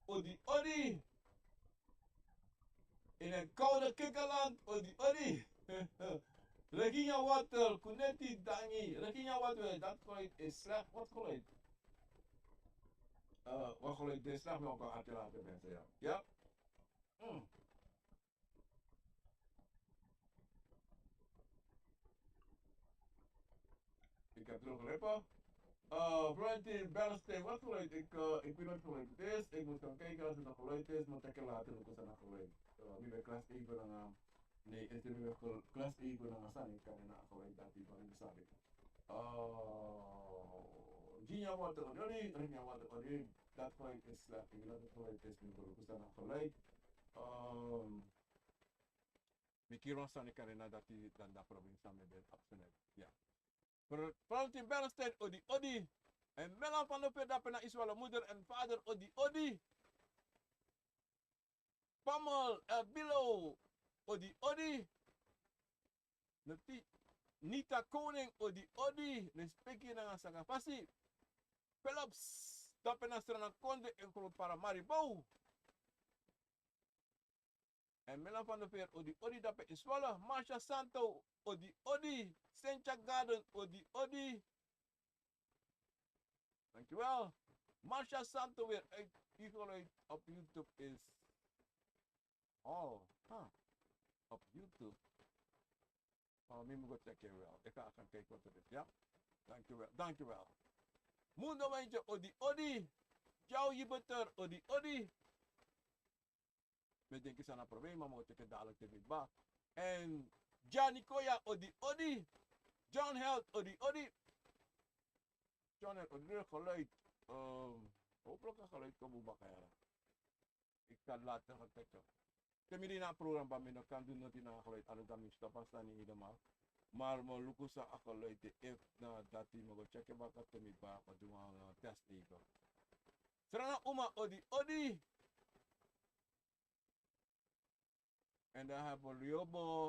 C: odi, in een koude kikkerland odi, Regina Water, Kunetti Dangi, Regina Water, dat geluid is slecht, wat geluid? Wat geluid is slecht, maar ook al laten mensen, ja. Ja? Ik heb teruggelepen. Florentine Bernstein, wat geluid? Ik weet niet wat geluid het is. Ik moet gaan kijken als het nog geluid is, maar ik later ook als het nog geluid. Nu bij klas 1 dan nee, is er nu klas 1 dan staan. Ik kan er nog geluid dat die van in de zaak. Gina Water odi, Regina Water odi, dat geluid is slecht. Ik weet dat het geluid is, nu ook als het nog geluid. Mikiron staan ik kan dat die dan dat provincie samen met absoluut. Ja. Florentine Bernstein odi. En Melan van der Peer na Iswala moeder en vader odi. Pamel Bilo odi. Nita Koning odi. Respecti na sanga pasi. Philips dapat na strana konde en para Maribou. En Melan van der Peer odi dapat Iswala. Marsha Santo odi. Sencha Garden odi. Dankjewel. Marsha Santo weer uit Igolite op YouTube is. Op YouTube. Nu moet ik checken wel. Ik ga gaan kijken wat het is, ja? Dankjewel. Mundo Wijntje odi. Ciao Jibutter odi. We denken aan een probleem, maar we moeten checken dadelijk de bak. En Johnny Koya odi. John Held odi. John Held odi geluid. Hopelijk een geluid komen bakken. Ik kan later gaan checken. Kami na program ba min kan doen dat na geluid ano kami stopas na ni helemaal. Maar mo luko sa geluid if na dati mo checken ba ka kami ba pa doen test ego. Serana uma odi. En dan hebben we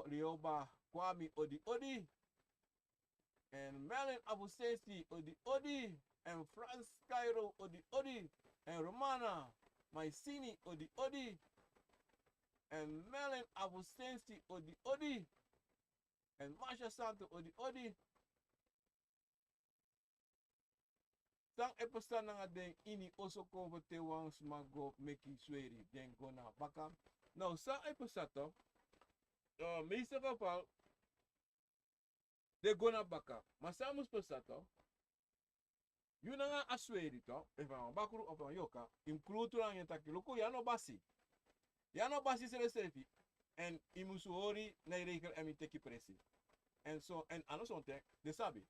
C: Lioba Kwame odi. En Melin Abusesi odi. En Frans Cairo odi. En Romana Maisini odi. En Melin Abusensi odi odi. En Masha Santo odi odi. Sang eposta nga den ini oso kovo te wans mago meki sweri den go na baka. Nou, sang eposta to. Meeste geval. De go na baka. Maar samus posta to. Yun na nga asweri to. Even bakuru of yoka. Include lang yung takiluko. Yano basi. Yano basi sere sefi. En imusuori na irekel emi teki presi. En so, en ano sonte. De sabi.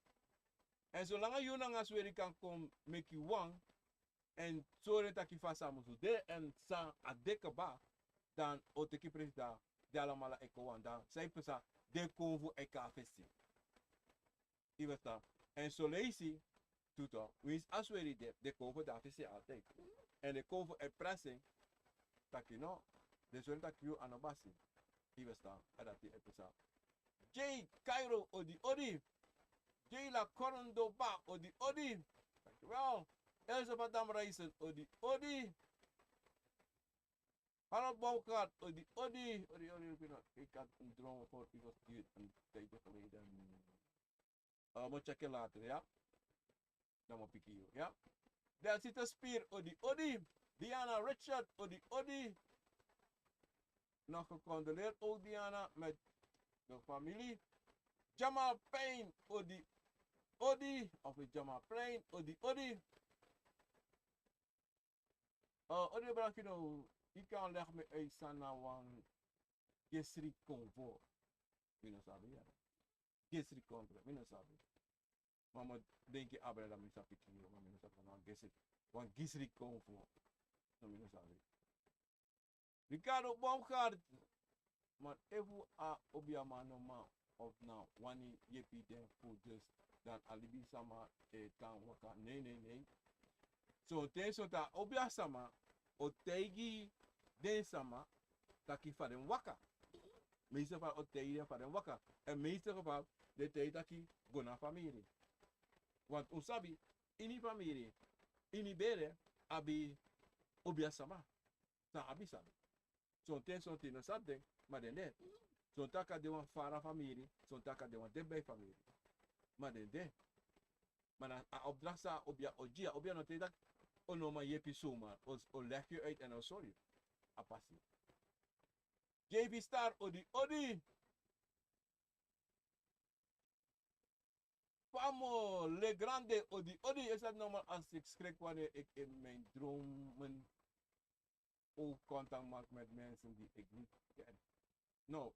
C: En zolang je na nga sweri kan kom meki wang. En so re taki fasa musu de. En sa adeke ba. Dan o teki presi da. De alamala eko wan. Dan say pesa. De konvu eka festi. Iwesta. En so leisi. Tuto. Wins asweri de konvu da festi altijd. En de konvu e pressing. Taki no. De so re taki yu anobasi. Iwesta. Adati epesa. J. Cairo odi odi. J. La Corondo ba odi odi. Dankjewel. Elsa Madame Reisen odi odi. Harold Bouwkaart odi odi. Odi odi. Ik had een droom voor ik was hier een tijdje geleden. Moet checken later, ja? Dan moet ik hier, ja? Daar zit een spier odi odi. Diana Richard odi odi. Nog gecondoleerd ook Diana met de familie. Jamal Payne, odi, odi. Of Jamal Payne, odi, odi. Odi Brakino, ik kan leg me uit sana wan Gesri Convo. Mino sabi ya. Gesri Convo, mino sabi. Mama denki abra da misa pikio, mino sabi na Gesri. Wan Gesri Convo. No mino sabi. Ricardo Baumgaard. Maar even a obiama normaal of nou wanneer je den voor dus dan alibi sama kan waka nee. So ten so ta obia sama o tegi den sama taki fa den waka. Meeste van o tegi den fa den waka. En meeste geval de tegi taki gona familie. Want usabi ini familie ini bere abi obia sama. Ta abi sabi. So ten so ten no sabden. Maar den net. Zo'n taka de wan fara familie. Zo'n taka de wan debij familie. Maar den de. Maar dan a opdracht sa obja ojia. Obja no te dak. Ono ma jepi zomaar. O leg je uit en o sorry. A passie. JB Star odi odi. Pamo le grande odi odi. Is dat normaal als ik schrik wanneer ik in mijn dromen ook contact maak met mensen die ik niet ken. No.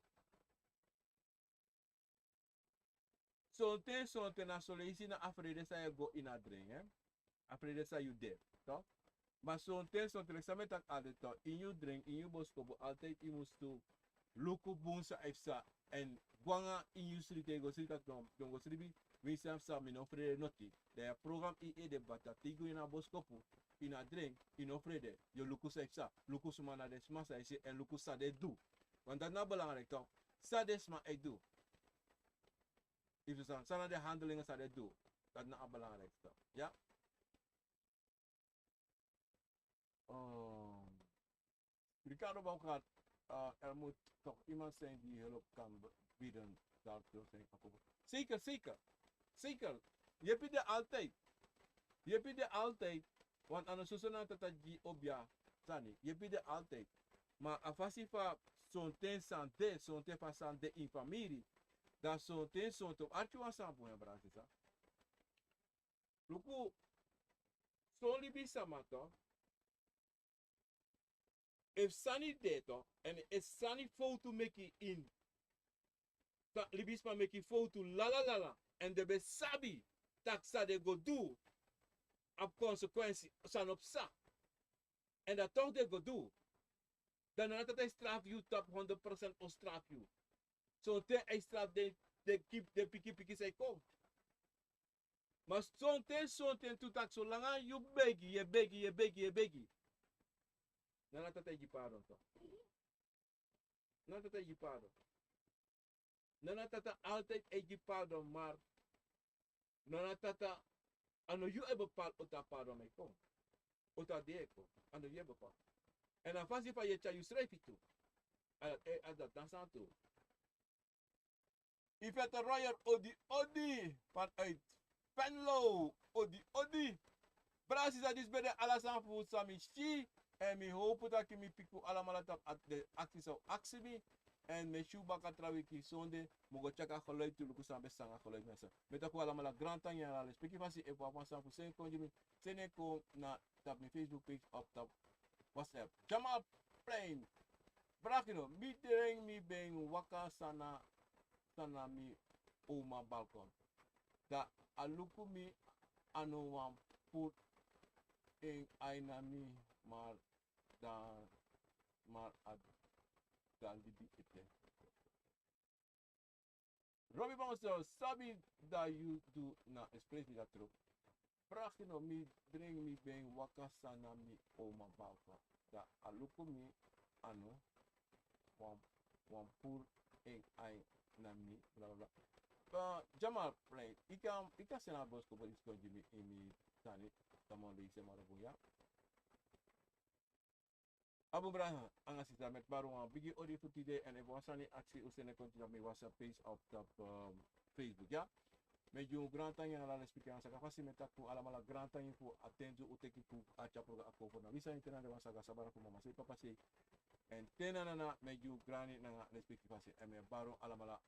C: Sonte na soleisi na afrede sa je go in a drink, hè? Afrede sa you there, toch? Maar sonte le samen tak altijd toch? In you drink, in you boskobo, altijd je moest to luku bunsa efsa en guanga in you srite go srita don go sribi, winsam sa min ofrede noti. De program IE de batatigo in a boskopo, in a drink, in ofrede, yo luku sa efsa, luku sumana de smasa ese en luku sa de do. Want dat is nou belangrijk toch? Sades maar ik doe. If you sana de handelingen sa de doe. Dat is nou belangrijk toch? Ja? Ricardo Baumgaard, er moet toch iemand zijn die hulp kan bieden. Zeker. Je hebt het altijd. Want anders is het dat je op ja. Je hebt het altijd. Maar afasi fa sonten sante, sonten fa sante in familie. Dat sonten sonten archu asampo en brasisa. Luku so libi samato. If sani deto and if sani foto make in. Ta libis ma make foto la and de be sabi taksa de go do. Op consequentie san op sa. En dat toch de go do. Dan had hij straf je top 100% of straf je. Zo te hij straf de kip de piki zij komt. Maar zo'n ten toe dat zolang je begi. Dan had hij je pardon toch. Dan had hij je pardon. Dan had hij altijd je pardon maar. Dan had hij ano je hebben pardon mee komt. Ota de komt. Ano je bepaald. En dan van je schrijf je toe. Dat dansen toe. Yvette Royer, Odi Odi, vanuit Venlo, Odi Odi. Brasis dat is bij de Alasan voor Samichi. En ik hoop dat ik me piku allemaal op de actie zou actie. En met Shubaka Trawiki zonde, mogo chaka geluid toe, luku sambe sanga geluid mensen. Met ook allemaal grand tang en alles. Peki van si e papa san voor zijn konjumi. Sene ko na tap mijn Facebook page op tap WhatsApp. Jamal Plain. Brakino, mi tereng mi beng waka sana sana mi oma balkon. Da aluku mi anu wan put in aina mi maar ad dan libi ete. Robbie Bonso, sabi dat you do na explain me dat erop. Vraag je no mi bring mi ben waka sana mi oma balkon. Da aluku mi anu wan pur in aina mi bla bla bla. Jamal Plain, ika sena bosko bo isko jimi imi tani tamon de ise marabuya. Abu Brahma, anga sita met baru een bigi odi voor today en even wasani actie usene continue met WhatsApp page op Facebook ja. Met je grand tang en ala speaker aan saka fasi met aku ala mala grand tang voor attendu uteki pu acha pro ako voor na visa internet de wasaka sabara ko mama sei papa sei en tena na met je grani na speaker fasi en met baru ala mala